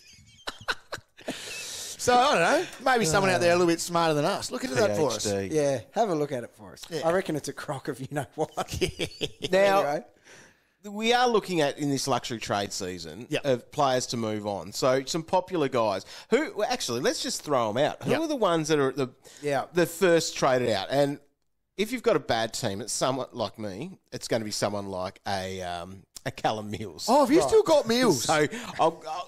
So, I don't know. Maybe someone out there a little bit smarter than us. Look into that for us. PhD. Yeah, have a look at it for us. Yeah. I reckon it's a crock of you know what. Now, Anyway. we are looking at, in this luxury trade season, Yep. of players to move on. So some popular guys who, well, actually, let's just throw them out. Who Yep. are the ones that are the first traded out? And if you've got a bad team, it's someone like me. It's going to be someone like a Callum Mills. Oh, have you still got Mills? So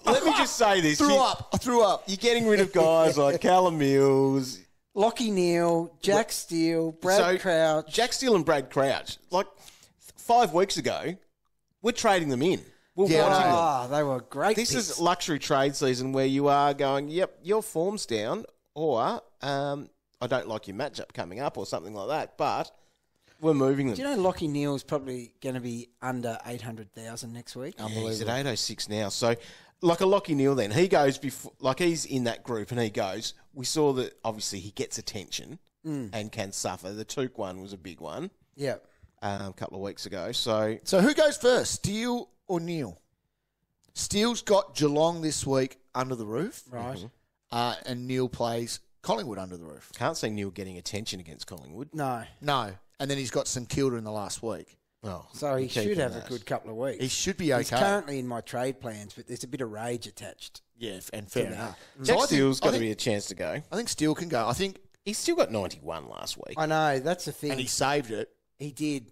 let me just say this: I threw up. You're getting rid of guys like Callum Mills, Lachie Neale, Jack Steele, Brad Crouch. Jack Steele, and Brad Crouch. Like 5 weeks ago, we're trading them in. We're Yeah, I wanting them. Ah, they were great. This picks. is luxury trade season where you are going, yep, your form's down, or I don't like your matchup coming up, or something like that. But We're moving them. Do you know Lachie Neale's probably going to be under 800,000 next week? He's at 806 now. So, like a Lachie Neale then, he goes before, like he's in that group and he goes, we saw that obviously he gets attention and can suffer. The Took one was a big one. Yeah. A couple of weeks ago. So who goes first, Steele or Neale? Steele's got Geelong this week under the roof. Right. And Neale plays Collingwood under the roof. Can't see Neale getting attention against Collingwood. No. And then he's got St Kilda in the last week. Oh, So he should have a good couple of weeks. He should be okay. He's currently in my trade plans, but there's a bit of rage attached. Yeah, and fair enough. Jack I Steele's think- got to be a chance to go. I think Steele can go. I think, He's still got 91 last week. I know, that's the thing. and he saved it. He did.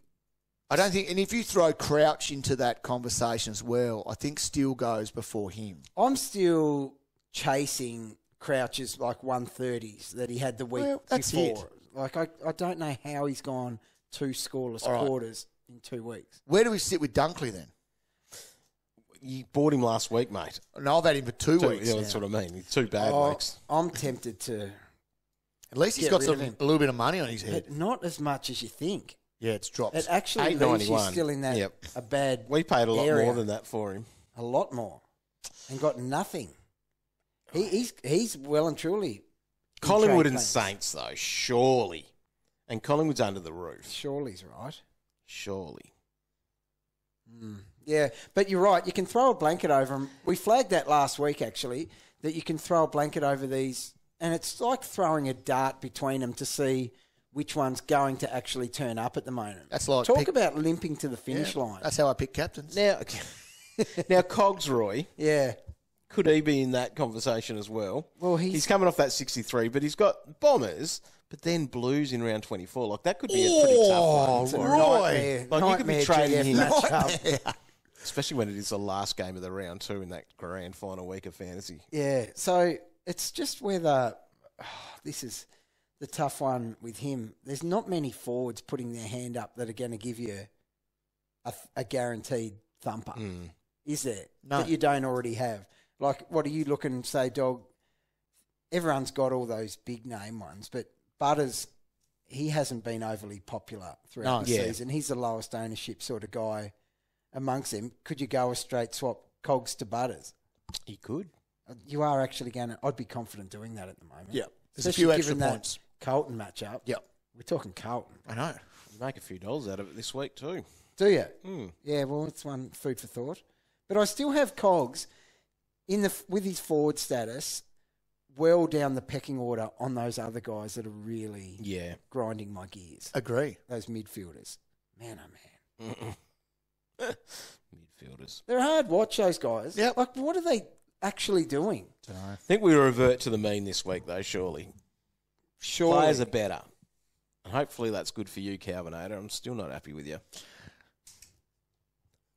I don't think, and if you throw Crouch into that conversation as well, I think Steele goes before him. I'm still chasing Crouch's like 130s that he had the week that's before. it. Like I don't know how he's gone 2 scoreless All right. quarters in 2 weeks. Where do we sit with Dunkley then? You bought him last week, mate. No, I've had him for 2 weeks. Yeah, now. that's what I mean. 2 bad weeks. I'm tempted to, At least he's Get got rid of him. a little bit of money on his head. but not as much as you think. Yeah, it's dropped. It actually leaves you $8.91. still in that Yep. a bad We paid a lot area. more than that for him. A lot more, and got nothing. He's well and truly in Collingwood trade and plans. Saints, though, surely. And Collingwood's under the roof. Surely's right. Surely. Yeah, but you're right. You can throw a blanket over them. We flagged that last week, actually, that you can throw a blanket over these, and it's like throwing a dart between them to see which one's going to actually turn up at the moment. That's like Talk about limping to the finish Yeah, line. That's how I pick captains. Now, Cogs, Roy, Yeah. could he be in that conversation as well? Well, he's coming off that 63, but he's got Bombers, but then Blues in round 24. Like, that could be a pretty tough one. It's a Roy. Like, you could be nightmare trading GF him. matchup. Especially when it is the last game of the round 2 in that grand final week of fantasy. Yeah, so it's just whether this is the tough one with him. There's not many forwards putting their hand up that are going to give you a guaranteed thumper, is there? No. That you don't already have. Like, what are you looking, say, Dog? Everyone's got all those big name ones, but Butters, he hasn't been overly popular throughout the season. He's the lowest ownership sort of guy amongst them. Could you go a straight swap Cogs to Butters? He could. You are actually going to... I'd be confident doing that at the moment. Yeah. There's Especially a few extra given that points. Carlton matchup. Yep. We're talking Carlton. I know. You make a few dollars out of it this week too. Do you? Yeah, well, it's one food for thought. But I still have Cogs with his forward status well down the pecking order on those other guys that are really grinding my gears. Agree. Those midfielders. Man, oh man. Midfielders. They're hard watch, those guys. Yep. Like, what are they actually doing? I think we revert to the mean this week, though, surely. Surely. Players are better. And hopefully that's good for you, Calvinator. I'm still not happy with you.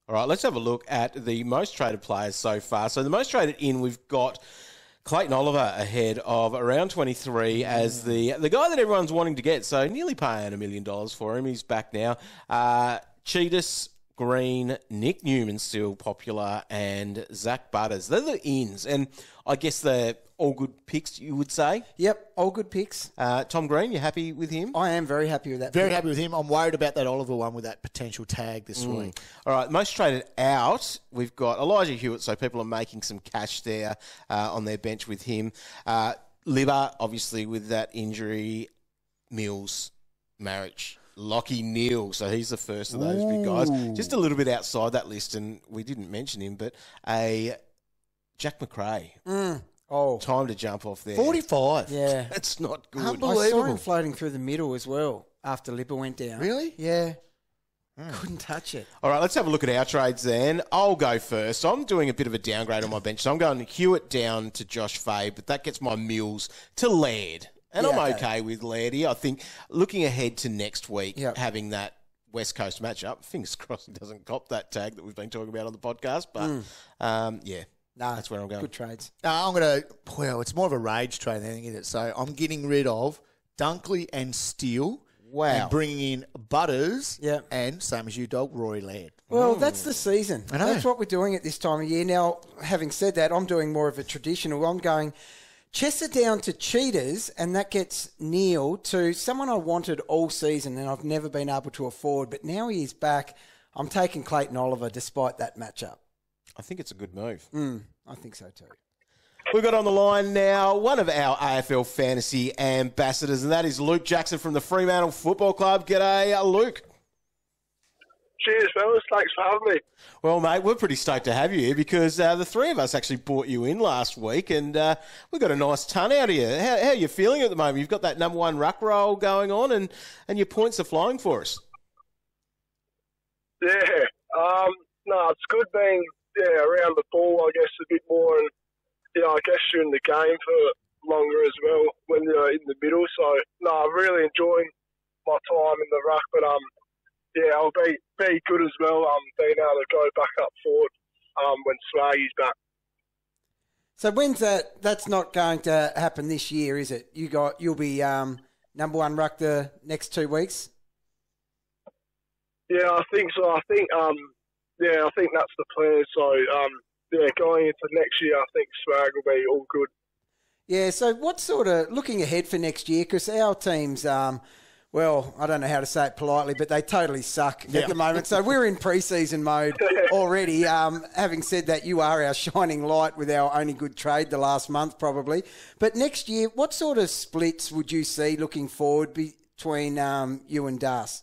All right, let's have a look at the most traded players so far. So the most traded in, we've got Clayton Oliver ahead of around 23 as the guy that everyone's wanting to get. So nearly paying $1 million for him. He's back now. Cheetahs, Green, Nic Newman still popular, and Zach Butters. They're the ins, and I guess they're all good picks, you would say. Yep, all good picks. Tom Green, you happy with him? I am very happy with that. Very pick. happy with him. I'm worried about that Oliver one with that potential tag this week. All right, most traded out, we've got Elijah Hewitt, so people are making some cash there on their bench with him. Libba, obviously, with that injury. Mills, Marriage. Lachie Neale, so he's the first of those big guys. Just a little bit outside that list, and we didn't mention him, but a Jack McRae. Oh, Time to jump off there. 45. yeah. That's not good. I saw Unbelievable. him floating through the middle as well after Lipper went down. Really? Yeah. Couldn't touch it. All right, let's have a look at our trades then. I'll go first. I'm doing a bit of a downgrade on my bench, so I'm going Hewitt down to Josh Fay, but that gets my Mills to Laird. And Yeah, I'm okay. okay with Lairdy. I think looking ahead to next week, Yep. having that West Coast matchup, fingers crossed he doesn't cop that tag that we've been talking about on the podcast. But, yeah, Nah, that's where I'm going. Good trades. I'm going to, well, it's more of a rage trade than anything, isn't it? So I'm getting rid of Dunkley and Steele. Wow. And bringing in Butters. Yep. And, same as you, Dog, Roy Laird. Well, that's the season. I know. That's what we're doing at this time of year. Now, having said that, I'm doing more of a traditional. I'm going Chesser down to Cheetahs, and that gets Neale to someone I wanted all season and I've never been able to afford, but now he is back. I'm taking Clayton Oliver despite that matchup. I think it's a good move. I think so too. We've got on the line now one of our AFL Fantasy ambassadors, and that is Luke Jackson from the Fremantle Football Club. G'day, Luke. Cheers, fellas. Thanks for having me. Well, mate, we're pretty stoked to have you here because the three of us actually brought you in last week, and we got a nice ton out of you. How are you feeling at the moment? You've got that number one ruck roll going on, and your points are flying for us. Yeah. No, it's good being around the ball, I guess, a bit more, and I guess you're in the game for longer as well when you're in the middle. So, no, I'm really enjoying my time in the ruck, but I'll be good as well, being able to go back up forward when Swaggy's back. So when's that? That's not going to happen this year, is it? You'll be number one ruck the next 2 weeks? Yeah, I think so. I think that's the plan. So, going into next year, I think Swag will be all good. Yeah, so what sort of, looking ahead for next year, because our teams, well, I don't know how to say it politely, but they totally suck at the moment. So we're in pre-season mode already. Having said that, you are our shining light with our only good trade the last month probably. But next year, what sort of splits would you see looking forward between you and Das?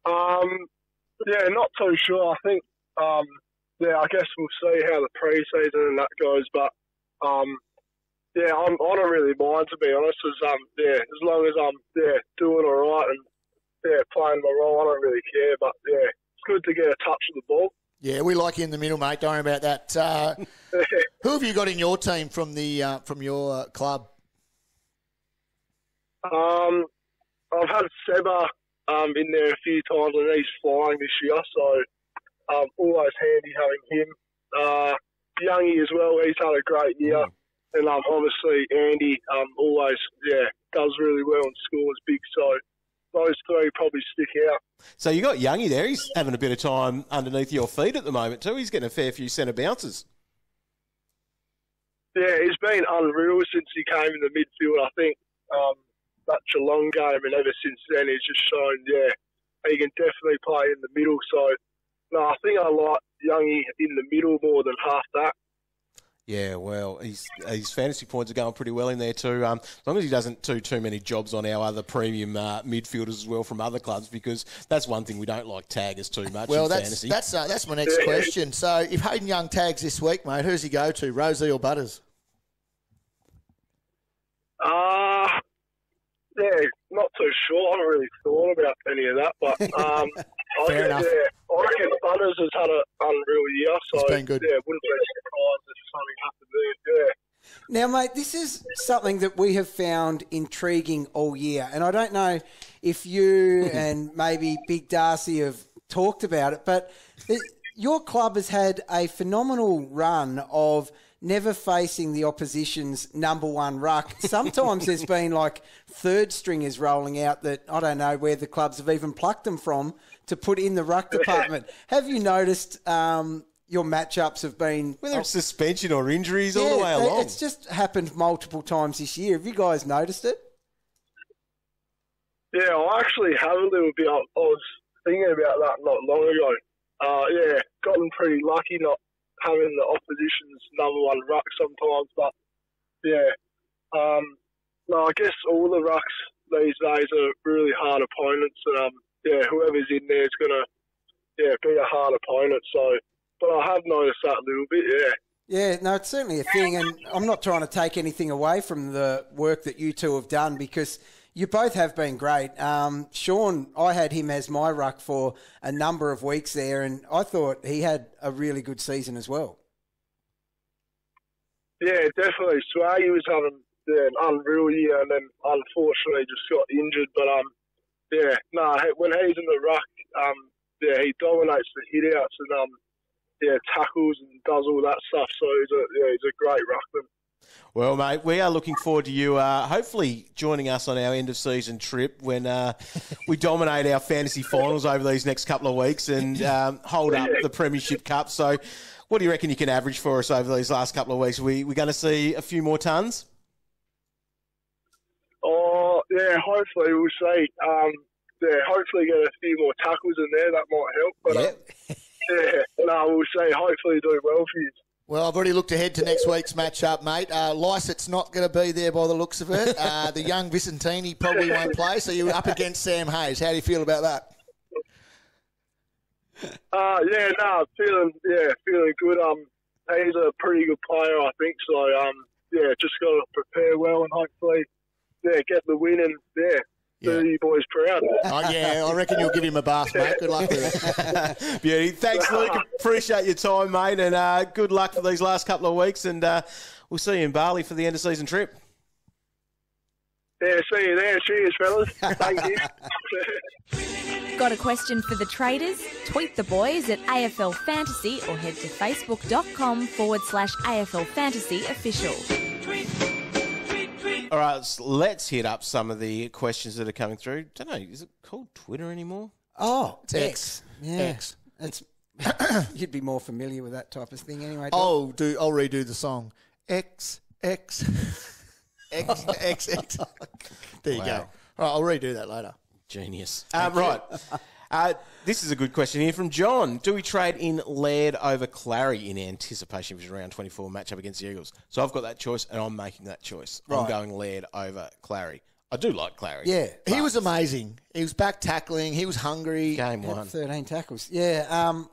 Not too sure. I think, I guess we'll see how the pre-season and that goes. But, I don't really mind, to be honest. As long as I'm doing all right and playing my role, I don't really care. But it's good to get a touch of the ball. Yeah, we like you in the middle, mate. Don't worry about that. Who have you got in your team from your club? I've had Seba in there a few times, and he's flying this year, so always handy having him. Youngie as well, he's had a great year. And obviously Andy always does really well and scores big, so those three probably stick out. So you got Youngie there. He's having a bit of time underneath your feet at the moment too. He's getting a fair few centre bounces. Yeah, he's been unreal since he came in the midfield. I think that Geelong game, and ever since then he's just shown, he can definitely play in the middle. So, no, I think I like Youngie in the middle more than half that. Yeah, well, his fantasy points are going pretty well in there too. As long as he doesn't do too many jobs on our other premium midfielders as well from other clubs, because that's one thing we don't like taggers too much in fantasy. That's my next question. So if Hayden Young tags this week, mate, who's he go to, Rosie or Butters? Not too sure. I haven't really thought about any of that, but Fair enough. I reckon Butters has had an unreal year, so it's been good. Wouldn't be surprised if something happened there. Now, mate, this is something that we have found intriguing all year, and I don't know if you and maybe Big Darcy have talked about it, but your club has had a phenomenal run of never facing the opposition's number one ruck. Sometimes there's been like third stringers rolling out that I don't know where the clubs have even plucked them from to put in the ruck department. Have you noticed your matchups have been... Whether it's suspension or injuries all the way along. It's just happened multiple times this year. Have you guys noticed it? Yeah, I actually have a little bit. I was thinking about that not long ago. Gotten pretty lucky not having the opposition's number one ruck sometimes, but I guess all the rucks these days are really hard opponents, and whoever's in there is gonna be a hard opponent. So, but I have noticed that a little bit. Yeah, no, it's certainly a thing, and I'm not trying to take anything away from the work that you two have done because you both have been great. Sean, I had him as my ruck for a number of weeks there, and I thought he had a really good season as well. Yeah, definitely. Swaggy was having an unreal year, and then unfortunately just got injured. But when he's in the ruck, he dominates the hit-outs and tackles and does all that stuff. So he's a great ruckman. Well, mate, we are looking forward to you hopefully joining us on our end-of-season trip when we dominate our fantasy finals over these next couple of weeks and hold up the Premiership Cup. So What do you reckon you can average for us over these last couple of weeks? We're going to see a few more tons? Oh, yeah, hopefully we'll see. Hopefully get a few more tackles in there. That might help. But, we'll see. Hopefully do well for you. Well, I've already looked ahead to next week's matchup, mate. Lycett's not going to be there by the looks of it. The young Vicentini probably won't play, so you're up against Sam Hayes. How do you feel about that? Feeling good. He's a pretty good player, I think. So, just got to prepare well and hopefully, get the win and, do you boys proud. I reckon you'll give him a bath, mate. Good luck with it. Beauty. Thanks, Luke. Appreciate your time, mate, and good luck for these last couple of weeks, and we'll see you in Bali for the end-of-season trip. Yeah, see you there. Cheers, fellas. Thank you. Got a question for the traders? Tweet the boys at AFL Fantasy or head to facebook.com/AFL Fantasy Official. All right, let's hit up some of the questions that are coming through. Don't know, is it called Twitter anymore? Oh, it's X. Yeah. X. It's you'd be more familiar with that type of thing anyway. I'll redo the song. X. There you go. All right, I'll redo that later. Genius. Right. This is a good question here from John. Do we trade in Laird over Clary in anticipation of his round 24 matchup against the Eagles? So I've got that choice, and I'm making that choice. Right. I'm going Laird over Clary. I do like Clary. Yeah, he was amazing. He was back tackling. He was hungry. Game one. 13 tackles. Yeah,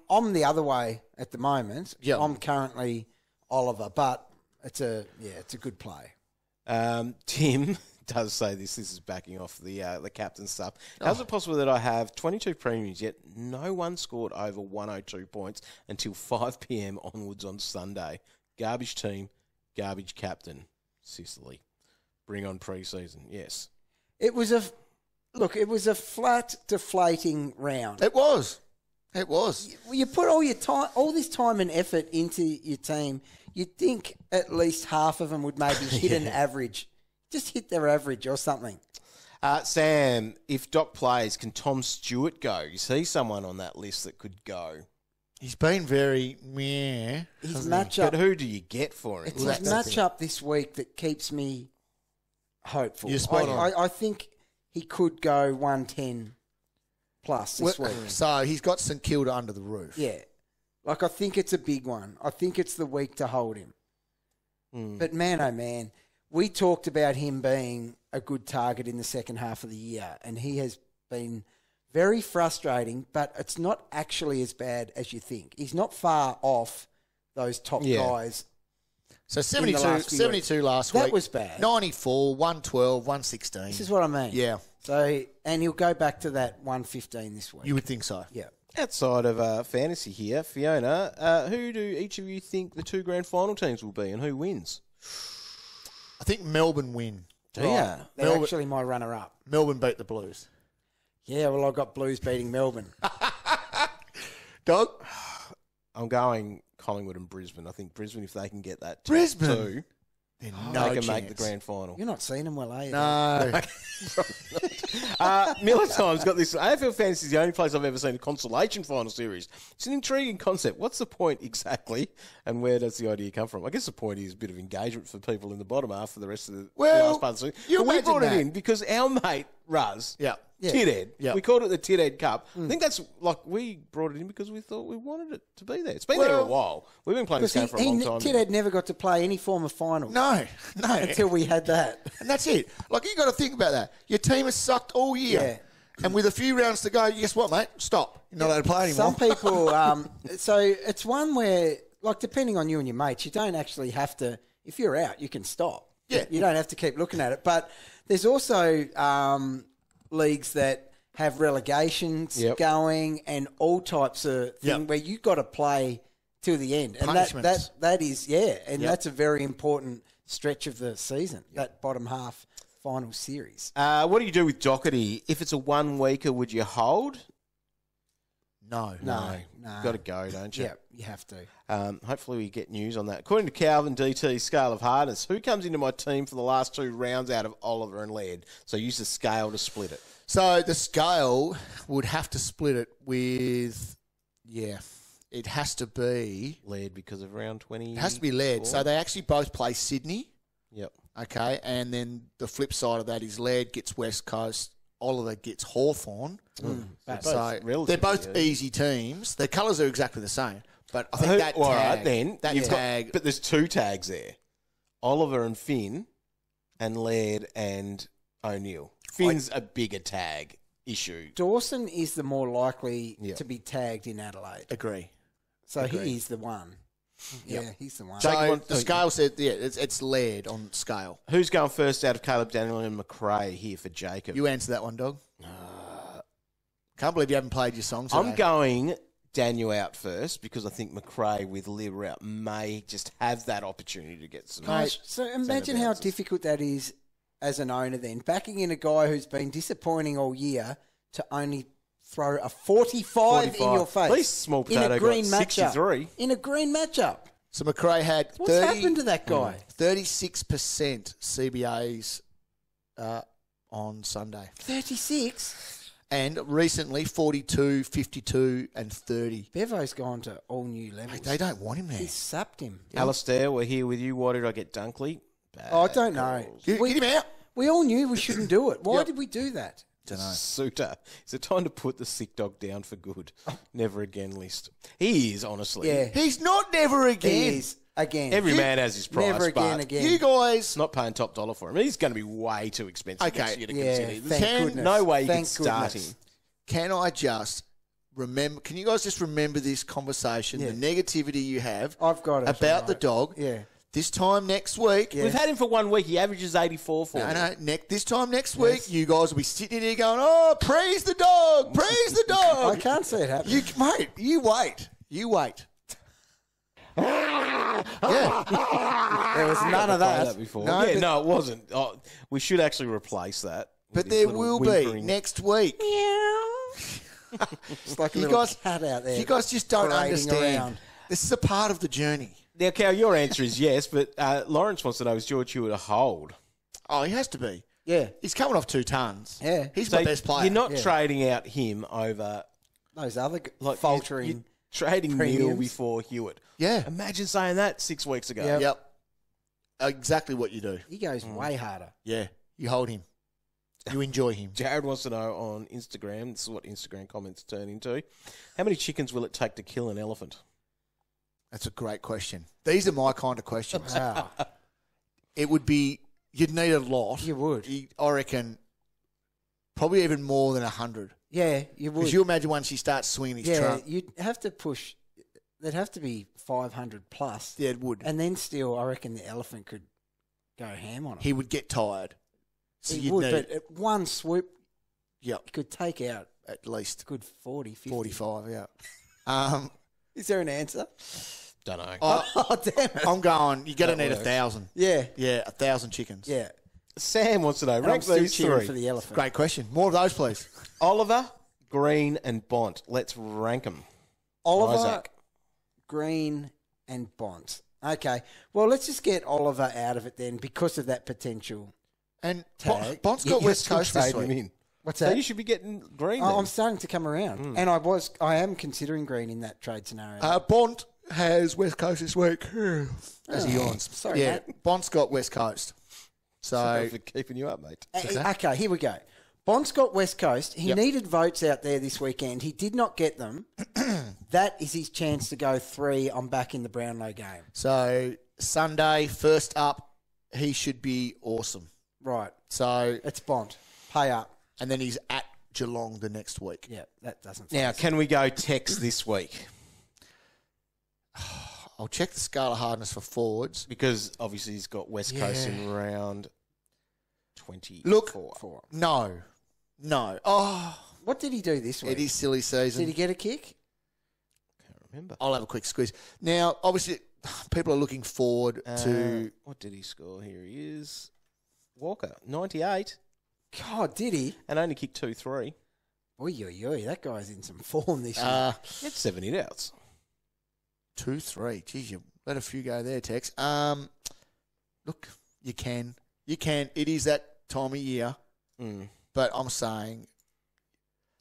I'm the other way at the moment. Yep. I'm currently Oliver, but it's a good play. Tim does say this is backing off the captain stuff. How's it possible that I have 22 premiums yet no one scored over 102 points until 5 p.m. onwards on Sunday? Garbage team, garbage captain, Sicily. Bring on pre-season. Yes. It was a flat, deflating round. It was. You put all this time and effort into your team. You'd think at least half of them would maybe hit an average. Just hit their average or something. Sam, if Doc plays, can Tom Stewart go? Is he someone on that list that could go? He's been very meh. His matchup. But who do you get for him? It's his matchup this week that keeps me hopeful. You're spot on. I think he could go 110 plus this week. So he's got St Kilda under the roof. Yeah. I think it's a big one. I think it's the week to hold him. But man, oh man, we talked about him being a good target in the second half of the year, and he has been very frustrating, but it's not actually as bad as you think. He's not far off those top guys. So 72 last week. That was bad. 94, 112, 116. This is what I mean. Yeah. So, and he'll go back to that 115 this week. You would think so. Yeah. Outside of fantasy here, Fiona, who do each of you think the 2 grand final teams will be and who wins? I think Melbourne win. Yeah. They're actually my runner-up. Melbourne beat the Blues. Yeah, well, I've got Blues beating Melbourne. Dog? I'm going Collingwood and Brisbane. I think Brisbane, if they can get that Brisbane? they can make the grand final. You're not seeing them well, are you? No. Miller Time's got this. AFL Fantasy is the only place I've ever seen a consolation final series. It's an intriguing concept. What's the point exactly, and where does the idea come from? I guess the point is a bit of engagement for people in the bottom half for the rest of the last part of the season. We brought it in because our mate, Raz, Tithead. Yeah. We called it the Tithead Cup. I think that's we brought it in because we thought we wanted it to be there. It's been there a while. We've been playing this game for a long time. Tithead never got to play any form of final. No. Until we had that. And that's it. You got to think about that. Your team has sucked all year. Yeah. And with a few rounds to go, guess what, mate? Stop. You're not allowed to play anymore. Some people, so it's one where, depending on you and your mates, you don't actually have to, if you're out, you can stop. Yeah. You don't have to keep looking at it. But there's also leagues that have relegations going and all types of things where you've got to play till the end. And that is, and that's a very important stretch of the season, that bottom half final series. What do you do with Docherty? If it's a 1 weeker, would you hold? No. You've got to go, don't you? Yeah, you have to. Hopefully we get news on that. According to Calvin DT's Scale of Hardness, who comes into my team for the last 2 rounds out of Oliver and Laird? So use the scale to split it. So the scale would have to split it with, it has to be Laird because of round 20. It has to be Laird. So they actually both play Sydney. Yep. Okay, and then the flip side of that is Laird gets West Coast, Oliver gets Hawthorn. They're both easy teams. Their colours are exactly the same. But I think that tag... But there's two tags there. Oliver and Finn, and Laird and O'Neill. Finn's a bigger tag issue. Dawson is the more likely to be tagged in Adelaide. Agree. So he is the one. Yeah, he's the one. So the scale said, it's Laird on scale. Who's going first out of Caleb Daniel and McRae here for Jacob? You answer that one, dog. Can't believe you haven't played your songs today. I'm going Daniel out first because I think McRae with Liver out may just have that opportunity to get some. Mate, so imagine how difficult that is as an owner then. Backing in a guy who's been disappointing all year to only throw a 45 in your face. At least Small Potato in a green got 63. In a green matchup. So McRae had What's happened to that guy? 36% CBAs on Sunday. 36? And recently, 42, 52 and 30. Bevo's gone to all new levels. Mate, they don't want him there. He sapped him. Alistair, we're here with you. Why did I get Dunkley? I don't know. Get him out. We all knew we shouldn't do it. Why did we do that? Don't know. Suter. Is it time to put the sick dog down for good? Never again list. He is, honestly. Yeah. He's not never again. He is. Again. Every man has his price. Never again. You guys... Not paying top dollar for him. He's going to be way too expensive next year to consider. Thank goodness. No way you can Thank start goodness. him. Can I just remember... Can you guys just remember this conversation, the negativity you have I've got it, about the dog? Yeah. This time next week... We've had him for 1 week. He averages 84 for me. This time next week, you guys will be sitting here going, oh, praise the dog, praise the dog. I can't see it happening. You wait. You wait. There was none of that. Before. No, No, it wasn't. Oh, we should actually replace that. But there will be next week. It's like a little cat out there. You guys just don't parading understand. around. This is a part of the journey. Now, Cal, your answer is yes, but Lawrence wants to know, is George Hewitt a hold? Oh, he has to be. Yeah. He's coming off 2 tons. Yeah. He's my best player. You're not trading out him over... Those other like faltering you're trading premiums. Neale before Hewitt. Yeah. Imagine saying that 6 weeks ago. Yep. Exactly what you do. He goes way harder. Yeah. You hold him. You enjoy him. Jared wants to know on Instagram, this is what Instagram comments turn into, how many chickens will it take to kill an elephant? That's a great question. These are my kind of questions. Wow. It would be, you'd need a lot. You would. I reckon probably even more than 100. Yeah, you would. Because you imagine once he starts swinging his trunk. You'd have to push. There'd have to be 500 plus. Yeah, it would. And then still, I reckon the elephant could go ham on it. He would get tired. So he you'd would, need, but at one swoop, you could take out at least a good 40, 50. 45, yeah. Is there an answer? Don't know. Oh, damn it. I'm going, you're going to need 1,000. Yeah. Yeah, 1,000 chickens. Yeah. Sam wants to know, And rank I'm still these cheering three. for the elephant. Great question. More of those, please. Oliver, Green and Bont. Let's rank them. Oliver, Isaac. Green and Bont. Okay. Well, let's just get Oliver out of it then because of that potential. And tag. Bont's got West Coast this Trade him week. in. What's So that? you should be getting Green Oh, then. I'm starting to come around. And I am considering Green in that trade scenario. Bont has West Coast this week. As he yawns. Sorry, yeah, mate. Bont's got West Coast. Sorry So, for keeping you up, mate. Okay, here we go. Bont's got West Coast. He needed votes out there this weekend. He did not get them. That is his chance to go 3 on back in the Brownlow game. so Sunday, first up, he should be awesome. Right. So, It's Bont. Pay up. and then he's at Geelong the next week. Yeah, that doesn't Now, phase can we go text this week? I'll check the scale of hardness for forwards. Because obviously he's got West Coast in round 24. Look, no. Oh, What did he do this week? it is silly season. Did he get a kick? Can't remember. I'll have a quick squeeze. Now, obviously, people are looking forward to... What did he score? Here he is. Walker, 98, God, did he? and only kicked 2-3. Oy, that guy's in some form this year. He had 7 hit-outs. 2-3. Geez, you let a few go there, Tex. Look, you can. It is that time of year. But I'm saying...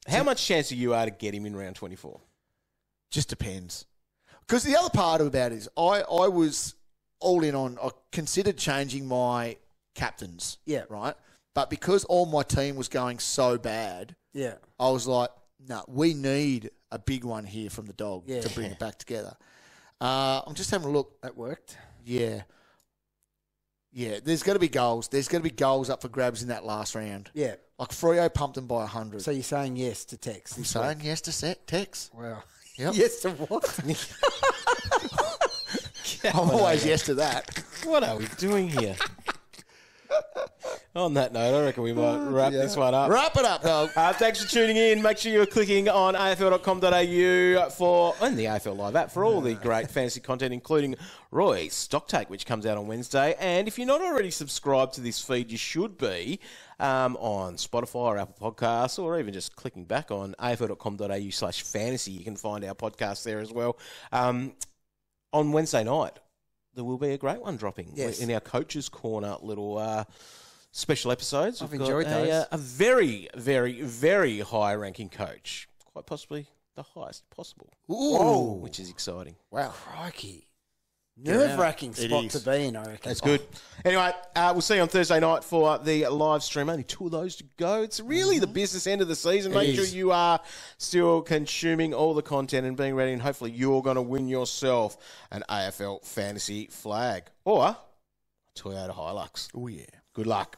How much chance are you to get him in round 24? Just depends. Because the other part about it is I was all in on, I considered changing my captains. Yeah. Right? But because all my team was going so bad, Yeah. I was like, no, we need a big one here from the dog Yeah. to bring it back together. I'm just having a look. That worked. Yeah. Yeah, there's going to be goals. There's going to be goals up for grabs in that last round. Yeah. Like Freo pumped them by 100. So you're saying yes to Tex? I'm saying yes to Tex. Wow. Yep. Yes to what? I'm always yes to that. What are we doing here? On that note, I reckon we might wrap this one up. Wrap it up, dog. Thanks for tuning in. Make sure you're clicking on afl.com.au for and the AFL Live app for all the great fantasy content, including Roy's Stock Take, which comes out on Wednesday. And if you're not already subscribed to this feed, you should be on Spotify or Apple Podcasts, or even just clicking back on afl.com.au/fantasy. You can find our podcast there as well. On Wednesday night, there will be a great one dropping in our Coach's Corner little special episodes. I've enjoyed those. A very, very, very high-ranking coach, quite possibly the highest possible. Ooh. Which is exciting. Wow. Crikey. Nerve-wracking spot is. to be in, I reckon. That's good. Anyway, we'll see you on Thursday night for the live stream. Only 2 of those to go. It's really the business end of the season. Make sure you are still consuming all the content and being ready, and hopefully you're going to win yourself an AFL Fantasy flag or a Toyota Hilux. Oh, yeah. Good luck.